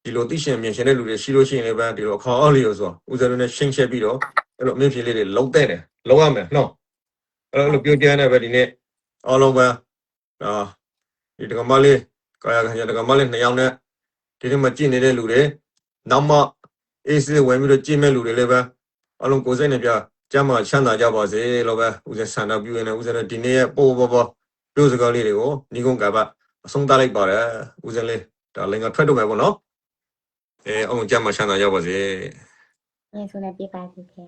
ဒီလိုသိရှင်မြင်ရှင်တဲ့လူတွေရှိလို့ရှိရင်လည်းပဲဒီလိုအခါအားလေးလို့ဆိုဦးဇင်းတို့နဲ့ရှင်းချက်ပြီးတော့အဲ့လိုအမြင့်ဖြေလေးတွေလုံးတဲ့တယ်လုံးရမယ်နော်အဲ့လိုပြောကြတဲ့ပဲဒီနေ့အားလုံးပဲဒီဒကမလေးကာယကံရဒကမလေး2ယောက်နဲ့ဒီနေ့မှကြည့်နေတဲ့လူတွေနောက်မှအေးစစ်ဝင်ပြီးတော့ကြည့်မဲ့လူတွေလည်းပဲ အလုံးကိုယ်စိတ်နဲ့ပြကျမ်းမှာချမ်းသာကြပါစေလို့ပဲဦးဇင်းဆန္ဒပြုရနေဦးဇင်းတို့ဒီနေ့ရဲ့ပို့ပေါ်ပြောစကားလေးတွေကိုညီကုန်းကပ်အဆုံးသတ်လိုက်ပါတယ်ဦးဇင်းလေးဒါလည်းငါထွက်တော့မယ်ပေါ့နော်အလုံးကျမ်းမှာချမ်းသာကြပါစေ ။ညဆိုနေပြပါစီဖေ